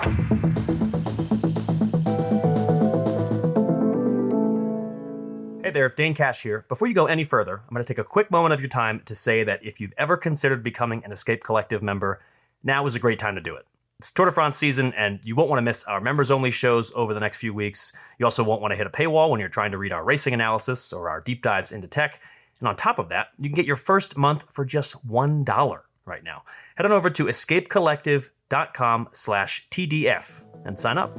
Hey there, Dane Cash here. Before you go any further, I'm going to take a quick moment of your time to say that if you've ever considered becoming an Escape Collective member, now is a great time to do it. It's Tour de France season, and you won't want to miss our members-only shows over the next few weeks. You also won't want to hit a paywall when you're trying to read our racing analysis or our deep dives into tech. And on top of that, you can get your first month for just $1 right now. Head on over to escapecollective.com/TDF and sign up.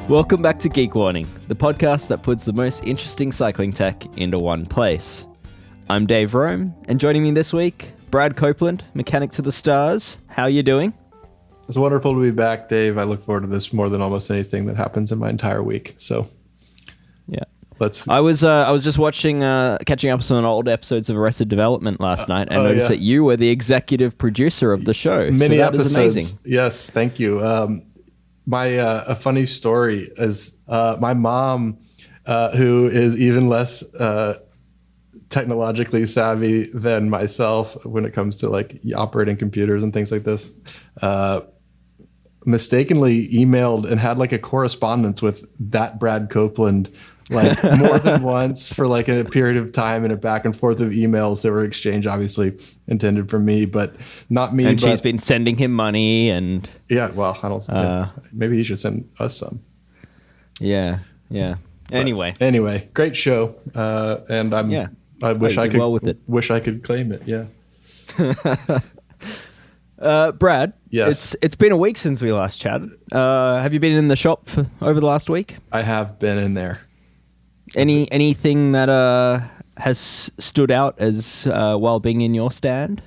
Welcome back to Geek Warning, the podcast that puts the most interesting cycling tech into one place. I'm Dave Rome, and joining me this week, Brad Copeland, mechanic to the stars. How are you doing? It's wonderful to be back, Dave. I look forward to this more than almost anything that happens in my entire week. So, yeah, let's. I was just watching, catching up on some old episodes of Arrested Development last night, and noticed that you were the executive producer of the show. Many so that episodes. Is amazing. Yes, thank you. A funny story is my mom, who is even less technologically savvy than myself when it comes to like operating computers and things like this, mistakenly emailed and had like a correspondence with that Brad Copeland like more than once for like a period of time, and a back and forth of emails that were exchanged, obviously intended for me, but not me. And she's been sending him money, and yeah, well, I don't. Maybe he should send us some. Yeah. Anyway, great show, and I'm. Yeah, I wish I could. Well with it. Wish I could claim it. Yeah. Brad. Yes. It's been a week since we last chatted. Have you been in the shop over the last week? I have been in there. Anything that has stood out as while being in your stand?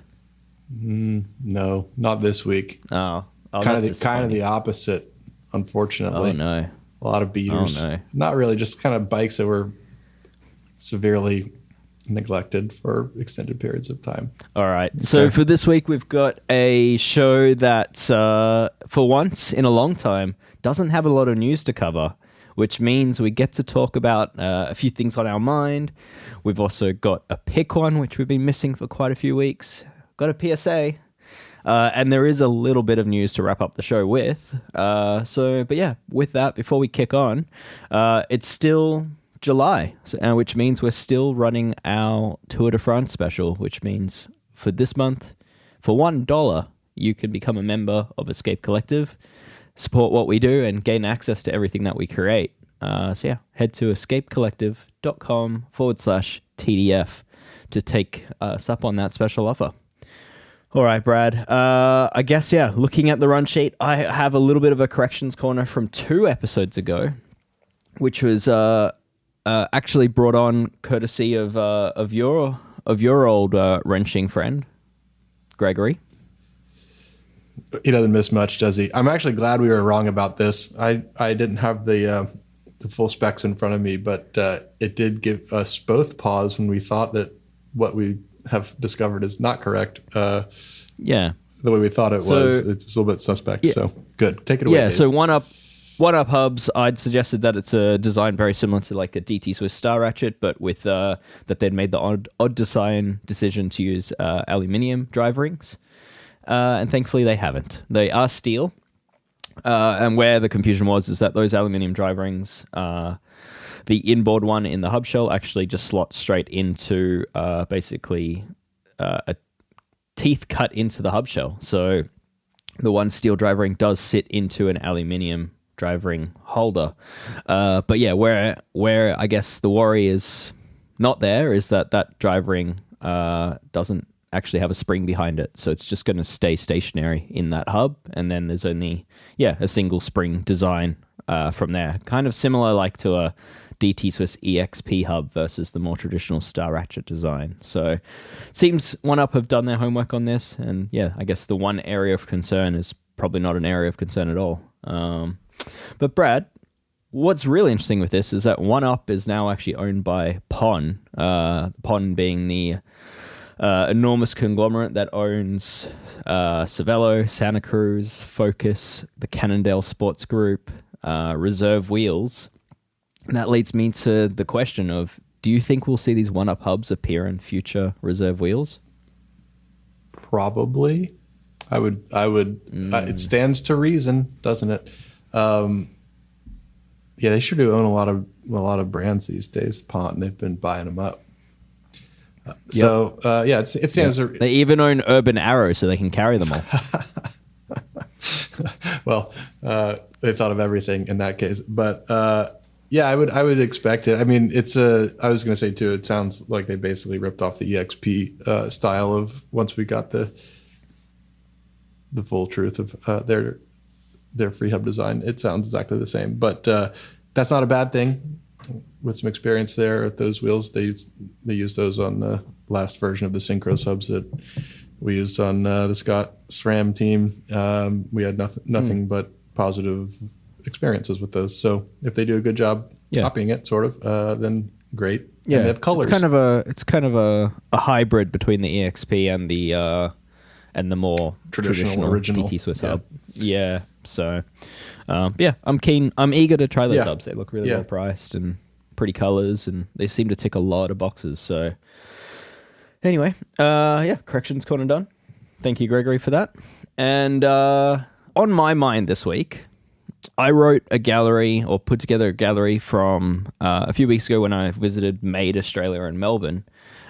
No, not this week. Oh, kind of the opposite, unfortunately. Oh no, a lot of beaters. Oh no, not really. Just kind of bikes that were severely neglected for extended periods of time. All right. Okay. So for this week, we've got a show that, for once in a long time, doesn't have a lot of news to cover, which means we get to talk about a few things on our mind. We've also got a pick one, which we've been missing for quite a few weeks. Got a PSA. And there is a little bit of news to wrap up the show with. But yeah, with that, before we kick on, it's still July, which means we're still running our Tour de France special, which means for this month, for $1, you can become a member of Escape Collective, support what we do, and gain access to everything that we create. So yeah, head to escapecollective.com/TDF to take us up on that special offer. All right, Brad. I guess, yeah, looking at the run sheet, I have a little bit of a corrections corner from 2 episodes ago, which was actually brought on courtesy of your old wrenching friend, Gregory. He doesn't miss much, does he? I'm actually glad we were wrong about this. I didn't have the full specs in front of me, but it did give us both pause when we thought that what we have discovered is not correct. Yeah, the way we thought it was, it's a little bit suspect. Yeah. So good, take it away. Yeah. Dave. So OneUp hubs, I'd suggested that it's a design very similar to like a DT Swiss Star Ratchet, but with that they'd made the odd design decision to use aluminium drive rings. And thankfully they haven't. They are steel. And where the confusion was is that those aluminium drive rings, the inboard one in the hub shell actually just slots straight into basically a teeth cut into the hub shell. So the one steel drive ring does sit into an aluminium drive ring holder. But yeah, where I guess the worry is not there is that drive ring doesn't actually have a spring behind it, so it's just going to stay stationary in that hub, and then there's only a single spring design from there, kind of similar like to a DT Swiss EXP hub versus the more traditional Star Ratchet design. So it seems OneUp have done their homework on this, and yeah, I guess the one area of concern is probably not an area of concern at all. But Brad, what's really interesting with this is that OneUp is now actually owned by PON, PON being the enormous conglomerate that owns Cervelo, Santa Cruz, Focus, the Cannondale Sports Group, Reserve Wheels, And that leads me to the question of, do you think we'll see these OneUp hubs appear in future reserve wheels? Probably. I would. It stands to reason, doesn't it? Yeah, they sure do own a lot of brands these days. Pont, they've been buying them up. So yeah, it stands. Yep. They even own Urban Arrow, so they can carry them all. Well, they thought of everything in that case, but yeah, I would expect it. I mean, I was going to say too, it sounds like they basically ripped off the EXP style of once we got the full truth of their free hub design. It sounds exactly the same, but that's not a bad thing. With some experience there at those wheels, they used those on the last version of the Synchro subs that we used on the Scott SRAM team. We had nothing but positive experiences with those. So if they do a good job copying it, sort of, then great. Yeah, and they have colors. It's kind of a hybrid between the EXP and the more traditional original DT Swiss hub. Yeah. So, yeah, I'm keen. I'm eager to try those hubs. They look really well priced and pretty colors, and they seem to tick a lot of boxes. So, anyway, corrections corner done. Thank you, Gregory, for that. And on my mind this week, I wrote a gallery or put together a gallery from a few weeks ago when I visited Made Australia in Melbourne.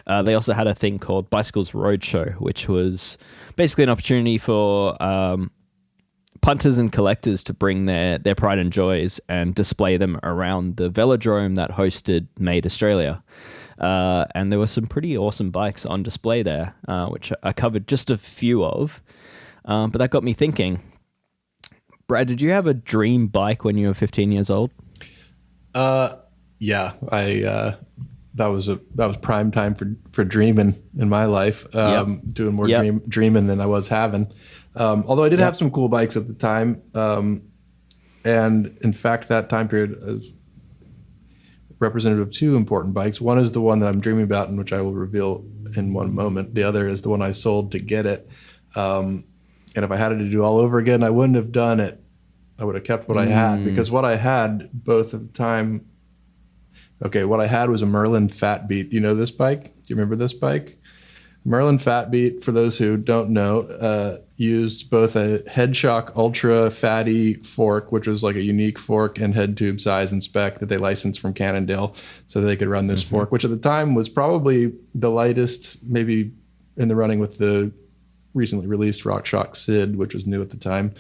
They also had a thing called Bicycles Roadshow, which was basically an opportunity for punters and collectors to bring their pride and joys and display them around the velodrome that hosted Made Australia. And there were some pretty awesome bikes on display there, which I covered just a few of. But that got me thinking. Brad, did you have a dream bike when you were 15 years old? Yeah, that was prime time for dreaming in my life. Doing more dreaming than I was having. Although I did have some cool bikes at the time, and in fact, that time period is representative of two important bikes. One is the one that I'm dreaming about, and which I will reveal in one moment. The other is the one I sold to get it. And if I had it to do all over again, I wouldn't have done it. I would have kept what I had, because what I had both at the time. Okay, what I had was a Merlin Fat Beat. You know this bike? Do you remember this bike? Merlin Fat Beat, for those who don't know, used both a Headshock Ultra Fatty fork, which was like a unique fork and head tube size and spec that they licensed from Cannondale so they could run this fork, which at the time was probably the lightest, maybe in the running with the recently released RockShox Sid, which was new at the time,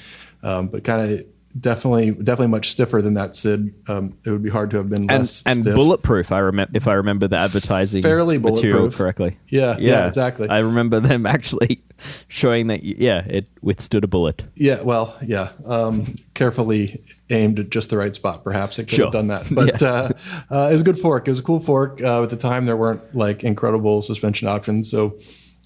but kind of definitely much stiffer than that Sid. It would be hard to have been less stiff. And bulletproof. If I remember the advertising fairly material bulletproof correctly. Yeah, exactly. I remember them actually showing that it withstood a bullet. Yeah, well, yeah. Carefully aimed at just the right spot, perhaps it could have done that. But it was a good fork. It was a cool fork. At the time, there weren't like incredible suspension options, so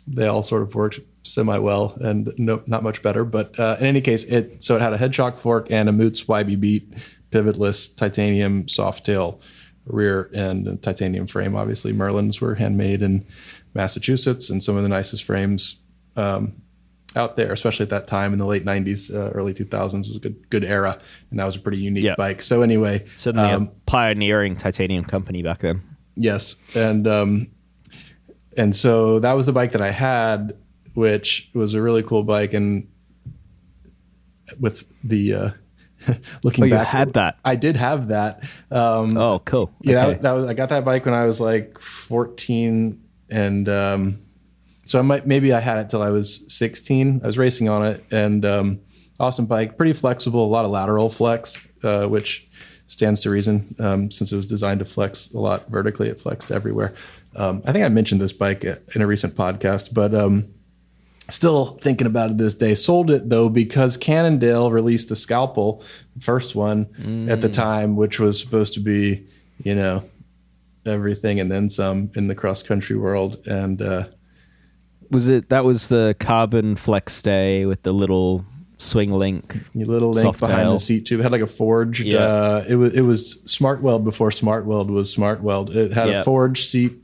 they all sort of worked semi-well and not much better. But in any case, it had a Headshock fork and a Moots YB Beat pivotless titanium soft tail rear end and titanium frame. Obviously, Merlins were handmade in Massachusetts, and some of the nicest frames out there, especially at that time in the late 90s, early 2000s, was a good era, and that was a pretty unique bike. So anyway, certainly a pioneering titanium company back then. Yes, and so that was the bike that I had, which was a really cool bike. And with the looking back, you had that. I did have that. Oh, cool. Yeah, okay. I got that bike when I was like 14, and so maybe I had it till I was 16. I was racing on it, and awesome bike, pretty flexible, a lot of lateral flex, which stands to reason since it was designed to flex a lot vertically. It flexed everywhere. I think I mentioned this bike in a recent podcast, but still thinking about it this day. Sold it though because Cannondale released the Scalpel, first one at the time, which was supposed to be, everything and then some in the cross country world. And that was the carbon flex stay with the little swing link, behind the seat tube. It had like a forged. It was Smartweld before Smartweld was Smartweld. It had a forged seat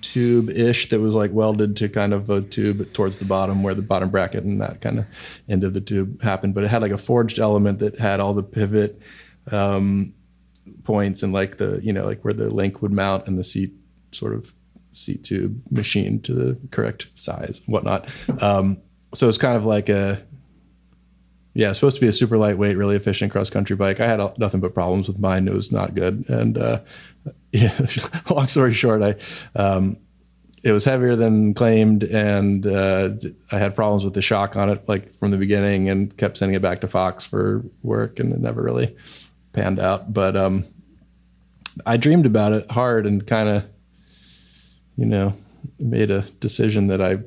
tube ish that was like welded to kind of a tube towards the bottom where the bottom bracket and that kind of end of the tube happened. But it had like a forged element that had all the pivot points and like the, like where the link would mount and the seat tube machined to the correct size and whatnot. So it's kind of like it's supposed to be a super lightweight, really efficient cross country bike. I had nothing but problems with mine. It was not good. And long story short, it was heavier than claimed, and I had problems with the shock on it like from the beginning, and kept sending it back to Fox for work, and it never really panned out. But I dreamed about it hard and kind of, made a decision that I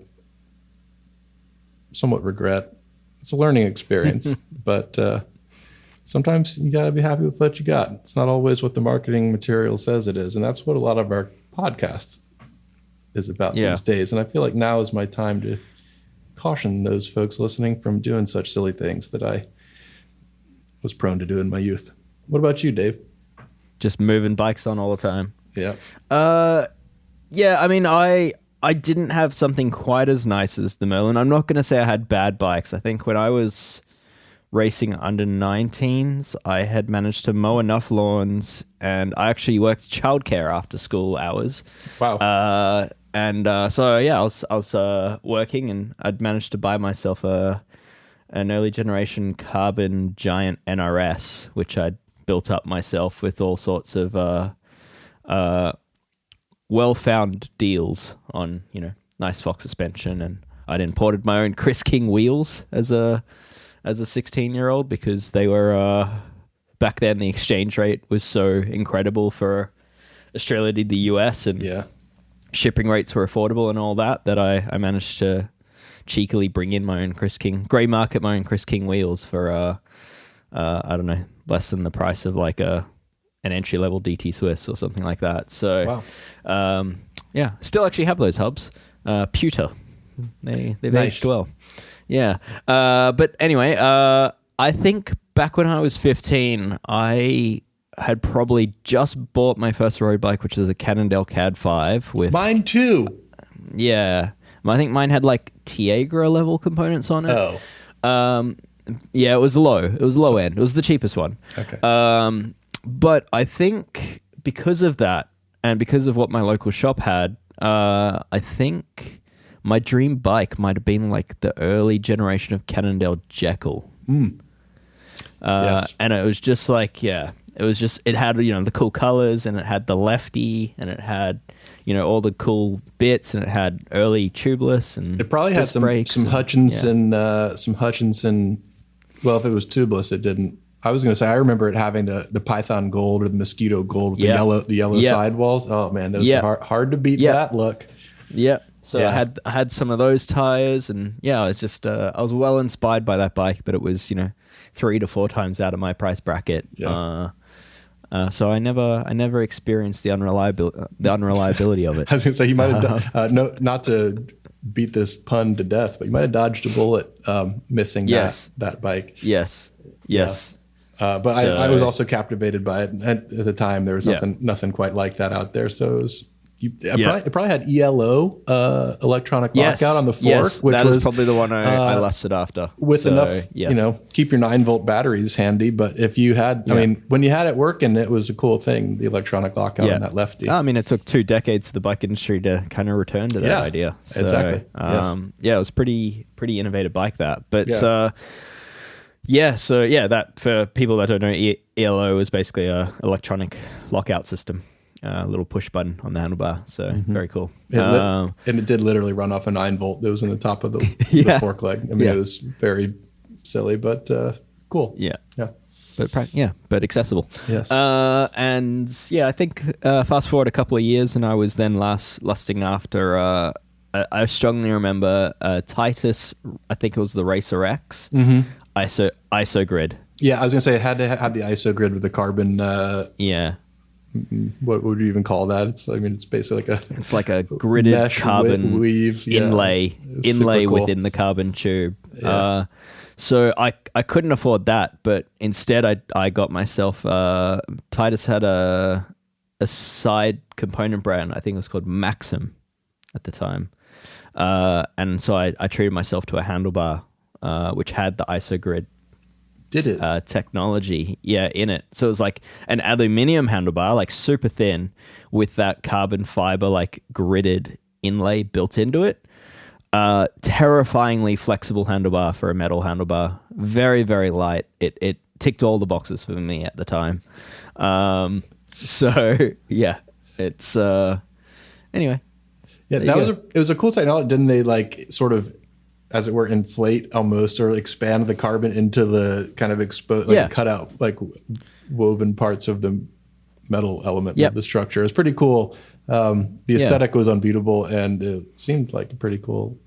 somewhat regret. It's a learning experience, but sometimes you got to be happy with what you got. It's not always what the marketing material says it is, and that's what a lot of our podcasts is about these days. And I feel like now is my time to caution those folks listening from doing such silly things that I was prone to do in my youth. What about you, Dave? Just moving bikes on all the time. Yeah. I mean, I didn't have something quite as nice as the Merlin. I'm not going to say I had bad bikes. I think when I was racing under 19s, I had managed to mow enough lawns, and I actually worked childcare after school hours. Wow. I was working, and I'd managed to buy myself an early generation carbon giant NRS, which I'd built up myself with all sorts of well-found deals on, nice Fox suspension, and I'd imported my own Chris King wheels as a 16-year-old because they were back then the exchange rate was so incredible for Australia to the US, and shipping rates were affordable and all that I managed to cheekily bring in my own Chris King, grey market my own Chris King wheels for I don't know, less than the price of like an entry-level DT Swiss or something like that. So still actually have those hubs. Pewter. They've aged well. Yeah. But anyway, I think back when I was 15, I had probably just bought my first road bike, which is a Cannondale CAD 5 with... Mine too. Yeah. I think mine had like Tiagra level components on it. Oh. It was low. It was low end. It was the cheapest one. Okay. But I think because of that, and because of what my local shop had, I think my dream bike might have been like the early generation of Cannondale Jekyll. Yes. And it was just like, it had, the cool colors, and it had the lefty, and it had, all the cool bits, and it had early tubeless, and it probably had some Hutchinson, some Hutchinson. Well, if it was tubeless, it didn't. I was going to say, I remember it having the Python Gold or the Mosquito Gold with the yellow sidewalls. Oh man, those were hard to beat that look. Yeah. So I had some of those tires, and it's just I was well inspired by that bike, but it was 3 to 4 times out of my price bracket. Yeah. So I never experienced the unreliability of it. I was going to say, you might have not to beat this pun to death, but you might have dodged a bullet missing that bike. Yes. But I was also captivated by it. At the time, there was nothing quite like that out there. So it was, it probably had ELO, electronic lockout on the fork. Which that was probably the one I lusted after. With enough, keep your 9-volt batteries handy. But if you had, I mean, when you had it working, it was a cool thing, the electronic lockout on that lefty. I mean, it took 2 decades for the bike industry to kind of return to that idea. So, exactly. It was pretty innovative bike, that. But that, for people that don't know, ELO is basically a electronic lockout system. A little push button on the handlebar, so very cool. And it did literally run off a 9-volt that was in the top of the fork leg. I mean, it was very silly, but cool. Yeah. But accessible. Yes. I think fast forward a couple of years, and I was then lusting after. I strongly remember Titus. I think it was the Racer X. ISO grid. Yeah, I was gonna say it had to have the ISO grid with the carbon. What would you even call that? It's basically like a gridded carbon weave inlay cool. within the carbon tube. So I couldn't afford that, but instead I got myself. Titus had a side component brand. I think it was called Maxim at the time, and so I treated myself to a handlebar which had the ISO grid Did it? Technology, in it. So it was like an aluminium handlebar, like super thin, with that carbon fiber like gridded inlay built into it. Terrifyingly flexible handlebar for a metal handlebar. Very, very light. It ticked all the boxes for me at the time. So yeah, it's anyway. Yeah, it was a cool technology. Didn't they like sort of, as it were, inflate almost, or expand the carbon into the kind of cut out like woven parts of the metal element of the structure? It's pretty cool. The aesthetic was unbeatable, and it seemed like a pretty cool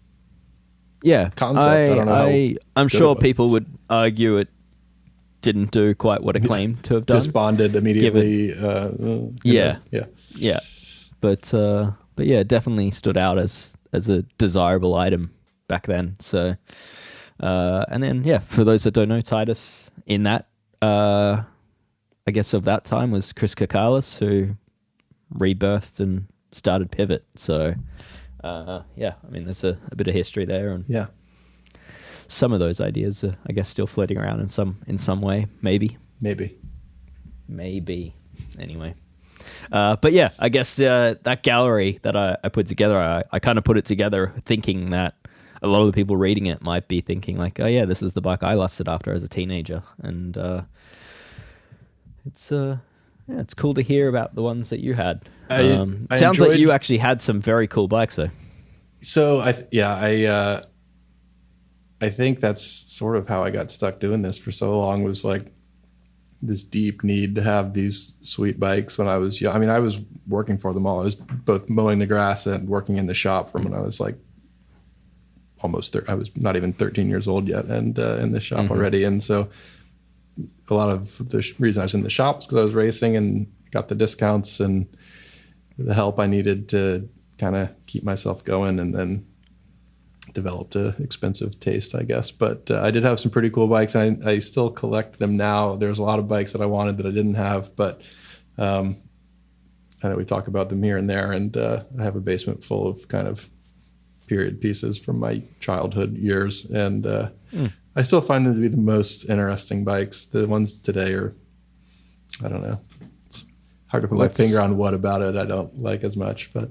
concept. I don't know. I'm sure people would argue it didn't do quite what it claimed to have done. Disbonded immediately. But yeah, it definitely stood out as a desirable item back then. So, and then for those that don't know, Titus in that, I guess of that time was Chris Kakalis, who rebirthed and started Pivot. So, I mean, there's a bit of history there, and some of those ideas are, I guess, still floating around in some way. Maybe. Anyway. But yeah, I guess that gallery that I put together, I kind of put it together thinking that a lot of the people reading it might be thinking like, oh yeah, this is the bike I lusted after as a teenager. And it's cool to hear about the ones that you had. Sounds like you actually had some very cool bikes though. So I think that's sort of how I got stuck doing this for so long, was like this deep need to have these sweet bikes when I was young. I mean, I was working for them all. I was both mowing the grass and working in the shop from when I was like I was not even 13 years old yet, and in the shop already. And so a lot of the reason I was in the shop is because I was racing and got the discounts and the help I needed to kind of keep myself going, and then developed an expensive taste, I guess. But I did have some pretty cool bikes, and I still collect them now. There's a lot of bikes that I wanted that I didn't have, but I know we talk about them here and there, and I have a basement full of kind of period pieces from my childhood years, and I still find them to be the most interesting bikes. The ones today are, I don't know, it's hard to put my finger on what about it I don't like as much. But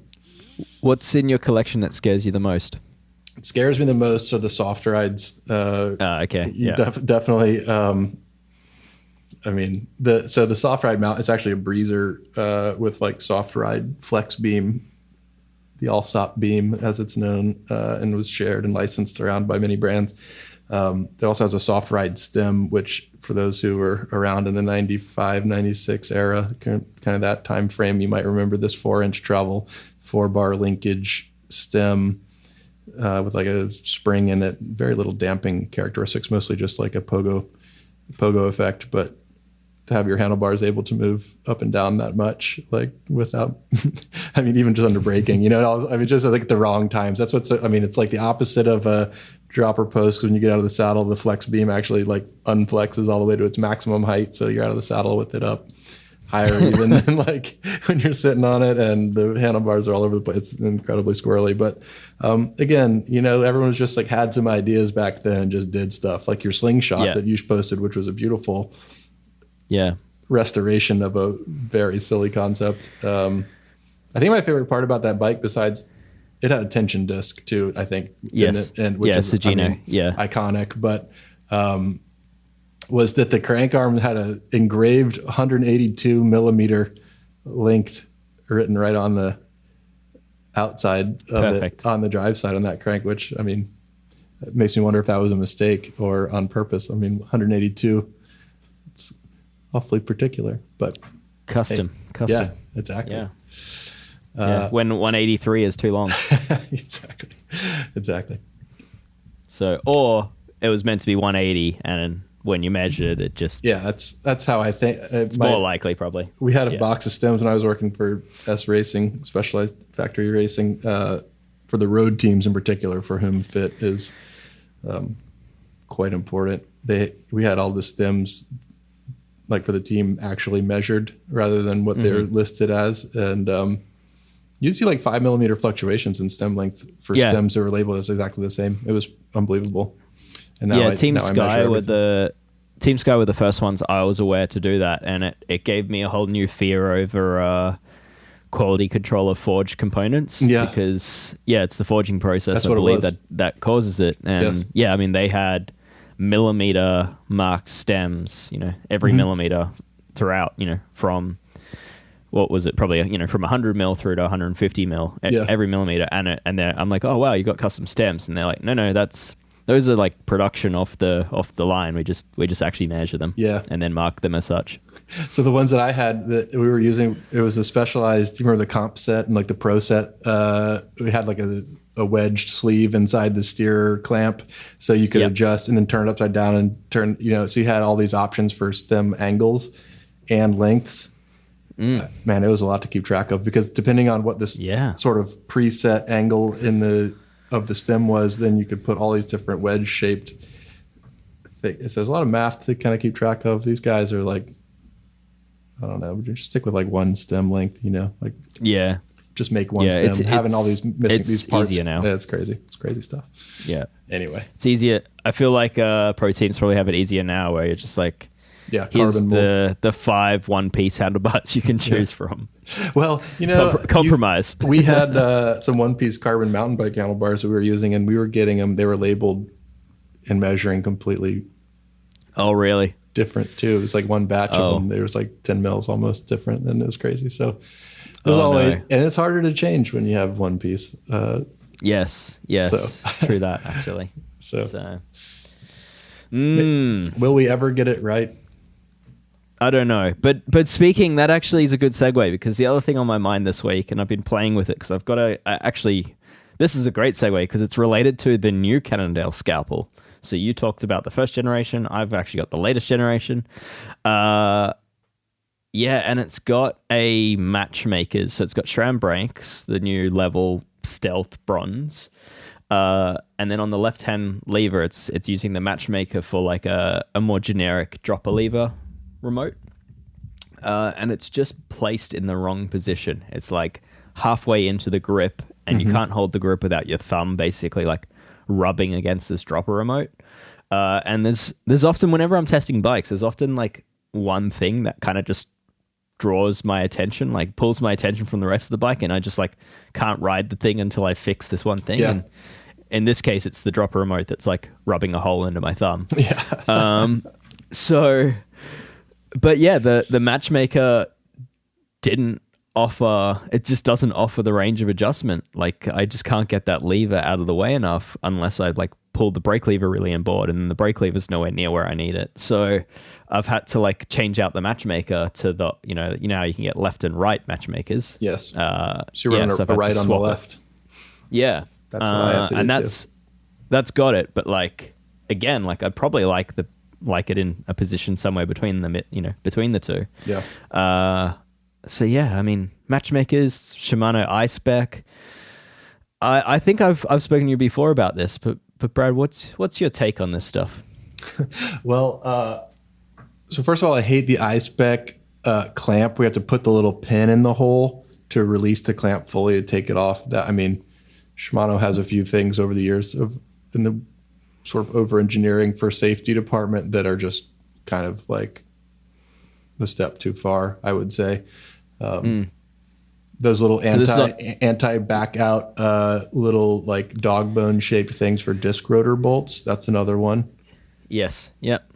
what's in your collection that scares you the most? It scares me the most are the soft rides. Okay. Yeah. Definitely. I mean, the soft ride mount is actually a breezer with like soft ride flex beam, the Allsop beam as it's known, and was shared and licensed around by many brands. It also has a soft ride stem, which for those who were around in the 95, 96 era, kind of that time frame, you might remember this 4-inch travel, 4-bar linkage stem, with like a spring in it, very little damping characteristics, mostly just like a pogo effect, but to have your handlebars able to move up and down that much, like without, I mean, even just under braking, I mean, just like at the wrong times. That's it's like the opposite of a dropper post. When you get out of the saddle, the flex beam actually like unflexes all the way to its maximum height. So you're out of the saddle with it up higher even than like when you're sitting on it, and the handlebars are all over the place. It's incredibly squirrely. But again, everyone was just like had some ideas back then and just did stuff like your slingshot that you posted, which was a beautiful restoration of a very silly concept. I think my favorite part about that bike, besides it had a tension disc too, I think. Yes. And which is iconic, but was that the crank arm had a engraved 182 millimeter length written right on the outside of it, on the drive side on that crank, which, I mean, it makes me wonder if that was a mistake or on purpose. I mean, 182, it's awfully particular, but custom. Yeah, exactly. Yeah. When 183 is too long. Exactly. So, or it was meant to be 180, and when you measured it, just that's how I think. It's more likely, probably. We had a box of stems when I was working for S Racing, Specialized Factory Racing, for the road teams in particular, for whom fit is quite important. We had all the stems, like for the team, actually measured rather than what they're listed as, and you see like 5 millimeter fluctuations in stem length for stems that were labeled as exactly the same. It was unbelievable. And now Team Sky were the Team Sky were the first ones I was aware to do that, and it gave me a whole new fear over quality control of forged components. Yeah. Because, it's the forging process, That's I what it believe, was. that causes it. And, Yes. I mean, they had millimeter marked stems, every millimeter throughout, from... What was it? Probably, from 100 mil through to 150 mil, every millimeter. And I'm like, oh, wow, you got custom stems. And they're like, no, those are like production off the line. We just actually measure them, and then mark them as such. So the ones that I had that we were using, it was a specialized. Do you remember the comp set and like the pro set? We had like a wedged sleeve inside the steer clamp, so you could adjust and then turn it upside down and turn. So you had all these options for stem angles and lengths. Man, it was a lot to keep track of because depending on what this sort of preset angle of the stem was, then you could put all these different wedge shaped things. So there's a lot of math to kind of keep track of. These guys are like, I don't know, just stick with like one stem length, just make one stem. Having all these missing these parts. Easier now. Yeah, it's crazy. It's crazy stuff. Yeah. Anyway, it's easier. I feel like pro teams probably have it easier now, where you're just like, here's the 5 one-piece handlebars you can choose from. Well, compromise. We had some one-piece carbon mountain bike handlebars that we were using, and we were getting them. They were labeled and measuring completely. Oh, really? Different too. It was like one batch of them. There was like 10 mils almost different, and it was crazy. So it was always, and it's harder to change when you have one piece. Yes, true that actually. So. Will we ever get it right? I don't know. But speaking, that actually is a good segue, because the other thing on my mind this week, and I've been playing with it because I've got this is a great segue because it's related to the new Cannondale scalpel. So you talked about the first generation. I've actually got the latest generation. And it's got a MatchMaker's. So it's got SRAM brakes, the new level stealth bronze. And then on the left-hand lever, it's using the MatchMaker for like a more generic dropper lever remote, and it's just placed in the wrong position. It's like halfway into the grip, and you can't hold the grip without your thumb basically like rubbing against this dropper remote. And there's often, whenever I'm testing bikes, there's often like one thing that kind of just draws my attention, like pulls my attention from the rest of the bike, and I just like can't ride the thing until I fix this one thing. And in this case, it's the dropper remote that's like rubbing a hole into my thumb. But the MatchMaker doesn't offer the range of adjustment. Like I just can't get that lever out of the way enough unless I like pull the brake lever really on board, and the brake lever's nowhere near where I need it. So I've had to like change out the MatchMaker to the, how you can get left and right MatchMakers. Yes. So you're running a right on the left. Yeah. That's what I have to do, and too. That's got it. But like, again, like I'd probably like it in a position somewhere between between the two. Yeah. I mean, MatchMakers, Shimano iSpec. I think I've spoken to you before about this, but Brad, what's your take on this stuff? Well, so first of all, I hate the iSpec clamp. We have to put the little pin in the hole to release the clamp fully to take it off. Shimano has a few things over the years in the sort of over-engineering for safety department that are just kind of like a step too far, I would say. Those little anti-back out little like dog bone shaped things for disc rotor bolts. That's another one. Yes. Yep.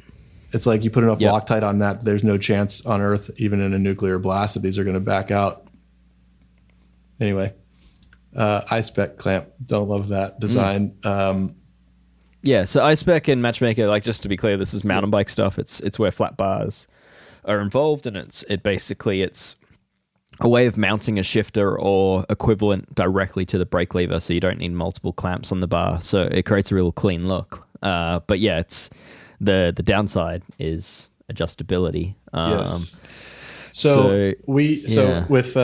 It's like you put enough Loctite on that. There's no chance on Earth, even in a nuclear blast, that these are going to back out. Anyway, iSpec clamp. Don't love that design. So iSpec and MatchMaker, like just to be clear, this is mountain bike stuff. It's where flat bars are involved, and it's a way of mounting a shifter or equivalent directly to the brake lever, so you don't need multiple clamps on the bar. So it creates a real clean look. It's the downside is adjustability. Yes. With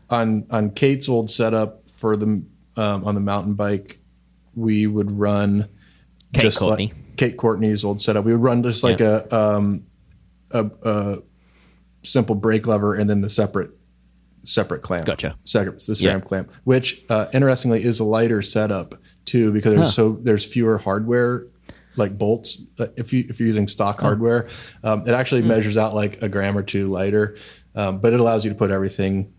on Kate's old setup for the on the mountain bike, we would run Kate Courtney's old setup. We would run just like a simple brake lever and then the separate clamp. Gotcha. The SRAM clamp, which interestingly is a lighter setup too, because there's fewer hardware like bolts. If you're using stock hardware, it actually measures out like a gram or two lighter, but it allows you to put everything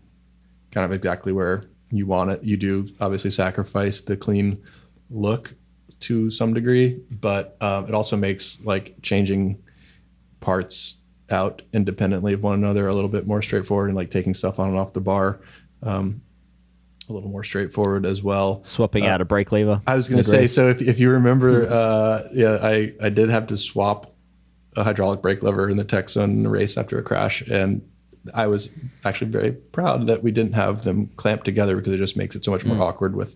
kind of exactly where you want it. You do obviously sacrifice the clean look to some degree, but it also makes like changing parts out independently of one another a little bit more straightforward, and like taking stuff on and off the bar a little more straightforward as well. Swapping out a brake lever. I was going to say, so if you remember, I did have to swap a hydraulic brake lever in the Texan race after a crash, and I was actually very proud that we didn't have them clamped together, because it just makes it so much more awkward with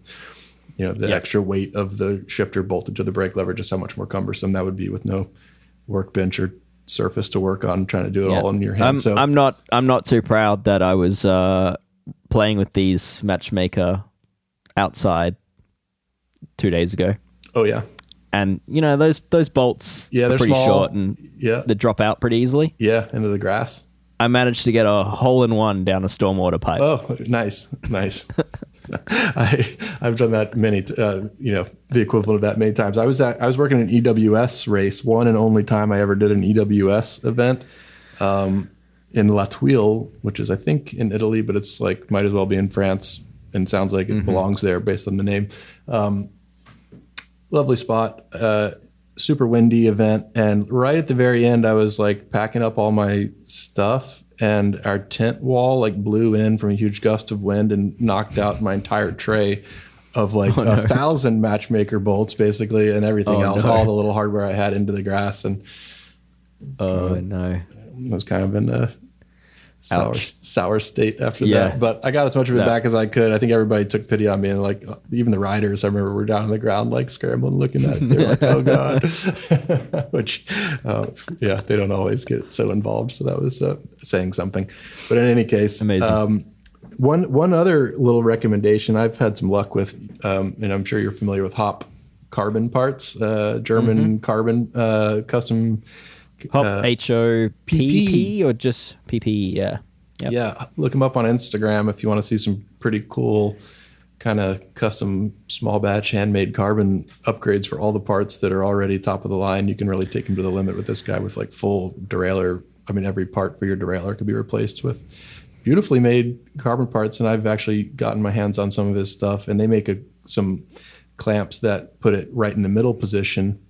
the extra weight of the shifter bolted to the brake lever, just how much more cumbersome that would be with no workbench or surface to work on, trying to do it all in your hand. I'm not too proud that I was playing with these MatchMaker outside 2 days ago. Oh yeah. And those bolts are they're pretty small, short, and they drop out pretty easily. Yeah, into the grass. I managed to get a hole-in-one down a stormwater pipe. Oh, nice. I've done that the equivalent of that many times. I was working an EWS race, one and only time I ever did an EWS event in La Tuile, which is I think in Italy, but it's like might as well be in France, and sounds like it belongs there based on the name. Lovely spot, super windy event, and right at the very end, I was like packing up all my stuff, and our tent wall like blew in from a huge gust of wind and knocked out my entire tray of like 1,000 MatchMaker bolts basically, and everything else, all the little hardware I had, into the grass. And no, I was kind of in a sour state after that, but I got as much of it back as I could. I think everybody took pity on me, and like even the riders, I remember, were down on the ground like scrambling, looking at it. They're like, "Oh god," which they don't always get so involved. So that was saying something. But in any case, amazing. One other little recommendation I've had some luck with, and I'm sure you're familiar with Hop carbon parts, German carbon custom. Hop HOPP or just PP? Yeah. Yep. Yeah. Look them up on Instagram if you want to see some pretty cool kind of custom small batch handmade carbon upgrades for all the parts that are already top of the line. You can really take them to the limit with this guy, with like full derailleur. I mean, every part for your derailleur could be replaced with beautifully made carbon parts. And I've actually gotten my hands on some of his stuff, and they make some clamps that put it right in the middle position.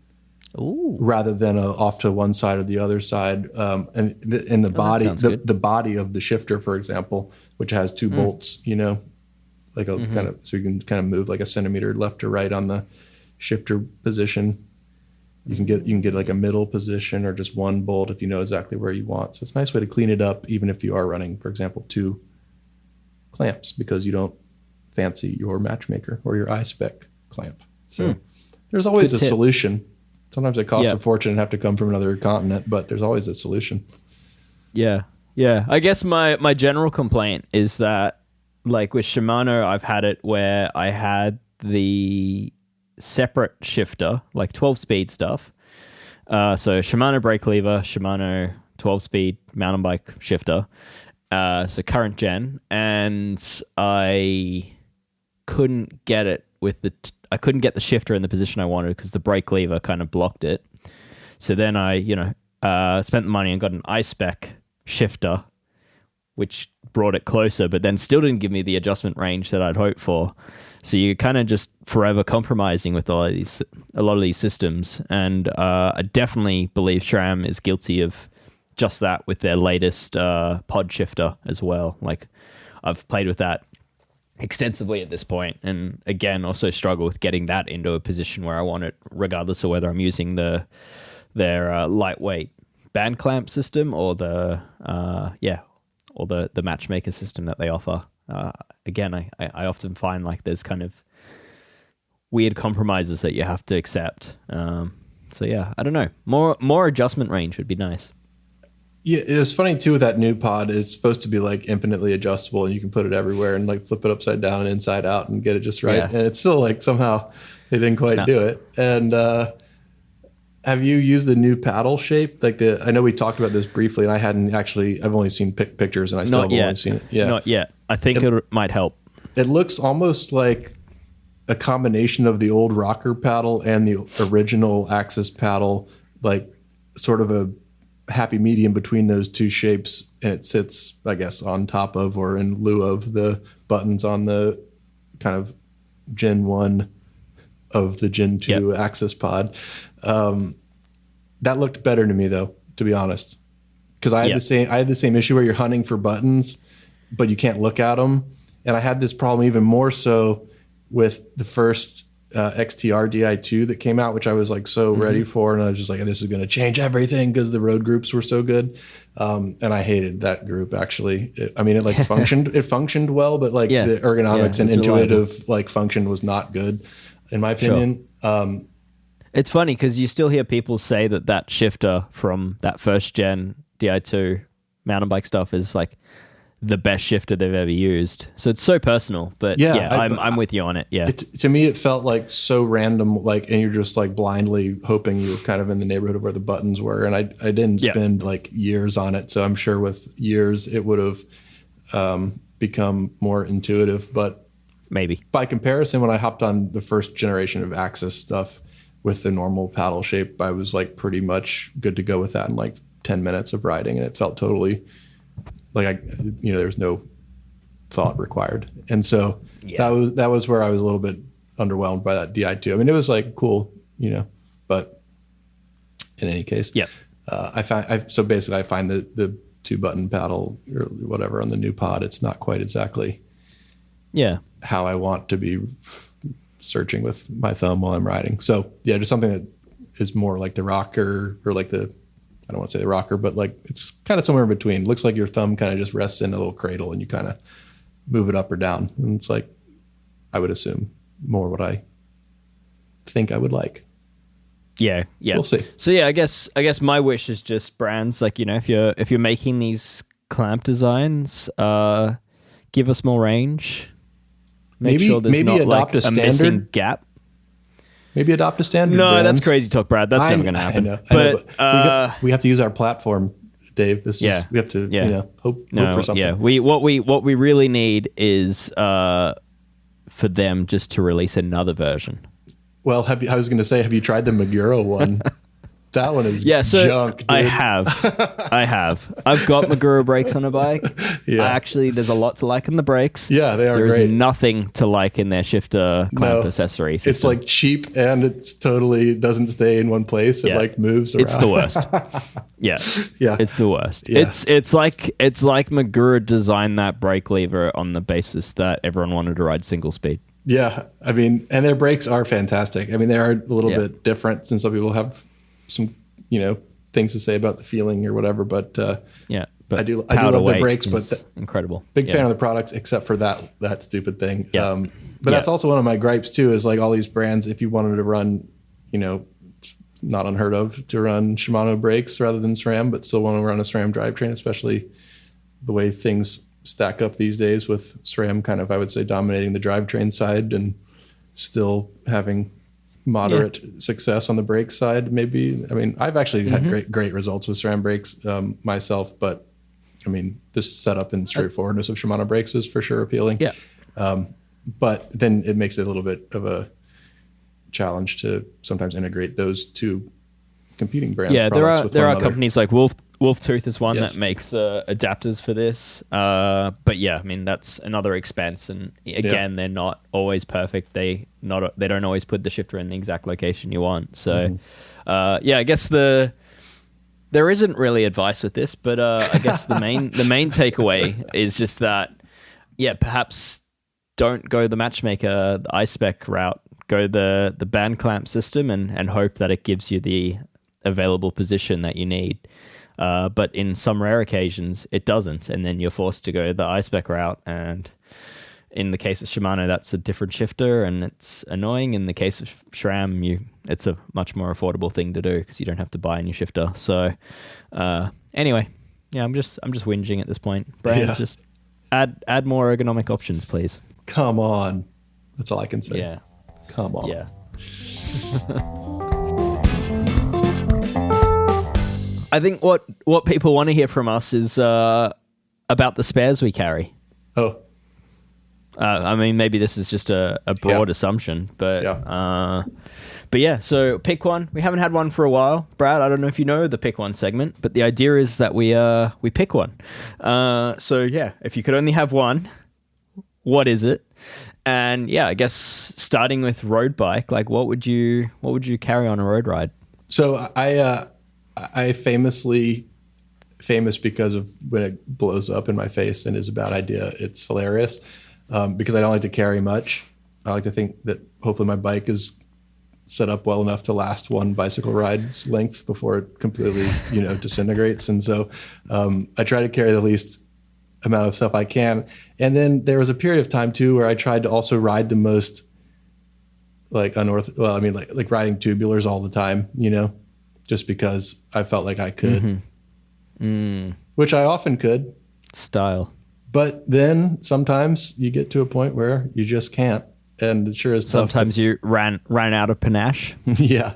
Ooh. Rather than off to one side or the other side, and the body, the body of the shifter, for example, which has two bolts, like a kind of, so you can kind of move like a centimeter left or right on the shifter position. You can get like a middle position or just one bolt if you know exactly where you want. So it's a nice way to clean it up, even if you are running, for example, 2 clamps, because you don't fancy your MatchMaker or your iSpec clamp. So there's always a solution. Sometimes it costs a fortune and have to come from another continent, but there's always a solution. Yeah. I guess my general complaint is that, like with Shimano, I've had it where I had the separate shifter, like 12-speed stuff. So Shimano brake lever, Shimano 12-speed mountain bike shifter. So current gen, and I couldn't get it with I couldn't get the shifter in the position I wanted because the brake lever kind of blocked it. So then I, spent the money and got an iSpec shifter, which brought it closer, but then still didn't give me the adjustment range that I'd hoped for. So you're kind of just forever compromising with a lot of these systems. And I definitely believe SRAM is guilty of just that with their latest pod shifter as well. Like, I've played with that extensively at this point, and again also struggle with getting that into a position where I want it, regardless of whether I'm using their lightweight band clamp system or the MatchMaker system that they offer. Again, I often find like there's kind of weird compromises that you have to accept. So yeah, I don't know, more adjustment range would be nice. Yeah, it was funny too with that new pod. It's supposed to be like infinitely adjustable, and you can put it everywhere and like flip it upside down and inside out and get it just right. Yeah. And it's still like somehow they didn't quite do it. And have you used the new paddle shape? Like I know we talked about this briefly, and I hadn't actually. I've only seen pictures, and I still haven't only seen it. Yeah, not yet. I think it might help. It looks almost like a combination of the old rocker paddle and the original Axis paddle, like sort of a happy medium between those two shapes, and it sits, I guess, on top of or in lieu of the buttons on the kind of Gen 1 of the Gen 2 Axis pod. That looked better to me, though, to be honest, because I had the same issue where you're hunting for buttons, but you can't look at them, and I had this problem even more so with the first XTR Di2 that came out, which I was like so ready for, and I was just like, this is going to change everything because the road groups were so good, and I hated that group actually. It like functioned, it functioned well, but like the ergonomics and intuitive like function was not good, in my opinion. Sure. It's funny because you still hear people say that shifter from that first gen Di2 mountain bike stuff is like the best shifter they've ever used. So it's so personal, but I'm with you on it. Yeah. To me, it felt like so random, like, and you're just like blindly hoping you were kind of in the neighborhood of where the buttons were. And I didn't spend like years on it. So I'm sure with years it would have become more intuitive, but maybe by comparison, when I hopped on the first generation of Axis stuff with the normal paddle shape, I was like pretty much good to go with that in like 10 minutes of riding. And it felt totally like there's no thought required. And so that was where I was a little bit underwhelmed by that Di2. I mean, it was like cool, but in any case, I find the 2-button paddle or whatever on the new pod, it's not quite exactly how I want to be searching with my thumb while I'm riding. So just something that is more like the rocker, or like I don't want to say the rocker, but like it's kind of somewhere in between. Looks like your thumb kind of just rests in a little cradle and you kind of move it up or down. And it's like, I would assume more what I think I would like. Yeah. We'll see. So I guess my wish is just brands like, if you're making these clamp designs, give us more range. Make sure there's not adopt like a missing gap. Maybe adopt a standard. No, brands. that's crazy talk, Brad. That's never going to happen. I know, but we have to use our platform, Dave. We have to hope for something. Yeah, what we really need is for them just to release another version. Well, I was going to say, have you tried the Maguro one? That one is junk, dude. I have. I've got Maguro brakes on a bike. Yeah. There's a lot to like in the brakes. Yeah, they are great. There's nothing to like in their shifter clamp accessory system. It's like cheap, and it's totally doesn't stay in one place. It like moves around. It's the worst. Yeah. It's the worst. Yeah. It's like Maguro designed that brake lever on the basis that everyone wanted to ride single speed. Yeah, I mean, and their brakes are fantastic. I mean, they are a little bit different, since some people have some things to say about the feeling or whatever, but I do love the brakes, but incredible. Big fan of the products, except for that stupid thing. But that's also one of my gripes too, is like all these brands, if you wanted to run, not unheard of to run Shimano brakes rather than SRAM, but still want to run a SRAM drivetrain, especially the way things stack up these days with SRAM kind of, I would say, dominating the drivetrain side and still having moderate success on the brake side. Maybe, I mean, I've actually had great results with SRAM brakes myself, but I mean, this setup and straightforwardness of Shimano brakes is for sure appealing. But then it makes it a little bit of a challenge to sometimes integrate those two competing brands. Yeah, there are companies like Wolftooth is one that makes adapters for this. But I mean, that's another expense, and again, they're not always perfect. They don't always put the shifter in the exact location you want. So, I guess there isn't really advice with this, but I guess the main takeaway is just that perhaps don't go the MatchMaker, the iSpec route. Go the band clamp system and hope that it gives you the available position that you need. But in some rare occasions, it doesn't, and then you're forced to go the iSpec route. And in the case of Shimano, that's a different shifter, and it's annoying. In the case of SRAM, it's a much more affordable thing to do because you don't have to buy a new shifter. So, anyway, I'm just whinging at this point. Brands, just add more ergonomic options, please. Come on, that's all I can say. Yeah, come on. Yeah. I think what people want to hear from us is about the spares we carry. Oh, I mean, maybe this is just a broad assumption, but yeah. So pick one. We haven't had one for a while, Brad. I don't know if you know the pick one segment, but the idea is that we pick one. So yeah, if you could only have one, what is it? And yeah, I guess starting with road bike, like what would you carry on a road ride? So I famous because of when it blows up in my face and is a bad idea. It's hilarious because I don't like to carry much. I like to think that hopefully my bike is set up well enough to last one bicycle ride's length before it completely, disintegrates. And so I try to carry the least amount of stuff I can. And then there was a period of time too where I tried to also ride the most like riding tubulars all the time, just because I felt like I could, which I often could. Style. But then sometimes you get to a point where you just can't. And it sure is tough. Sometimes you ran out of panache. Yeah,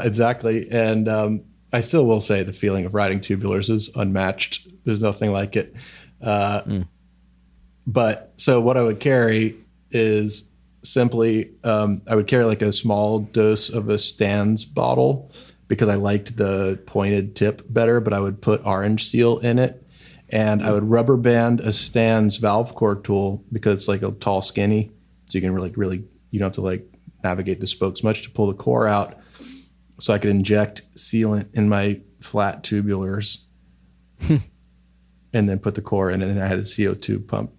exactly. And I still will say the feeling of riding tubulars is unmatched. There's nothing like it. But so what I would carry is simply, I would carry like a small dose of a Stan's bottle because I liked the pointed tip better, but I would put orange seal in it. And I would rubber band a Stan's valve core tool because it's like a tall, skinny. So you can really, you don't have to like navigate the spokes much to pull the core out. So I could inject sealant in my flat tubulars and then put the core in. And then I had a CO2 pump,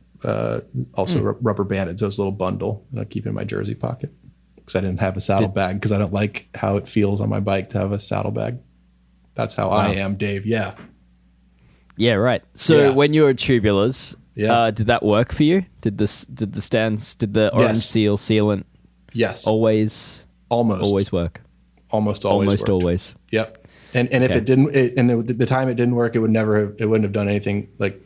rubber banded. So it's a little bundle and I keep it in my jersey pocket because I didn't have a saddle bag because I don't like how it feels on my bike to have a saddle bag. That's how I am, Dave. Yeah. Yeah, right. So when you were tubulars... Yeah. Did that work for you? Did the orange seal sealant? Yes. Always work. Almost always. Yep. And if it didn't, the time it didn't work, it wouldn't have done anything. Like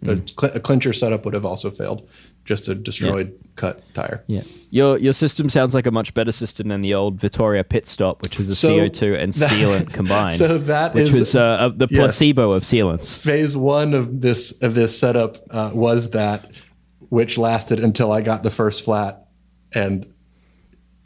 a clincher setup would have also failed. Just a destroyed cut tire. Yeah. Your system sounds like a much better system than the old Vittoria pit stop, which was a CO2 and sealant combined. So which was the placebo of sealants. Phase one of this setup was that, which lasted until I got the first flat and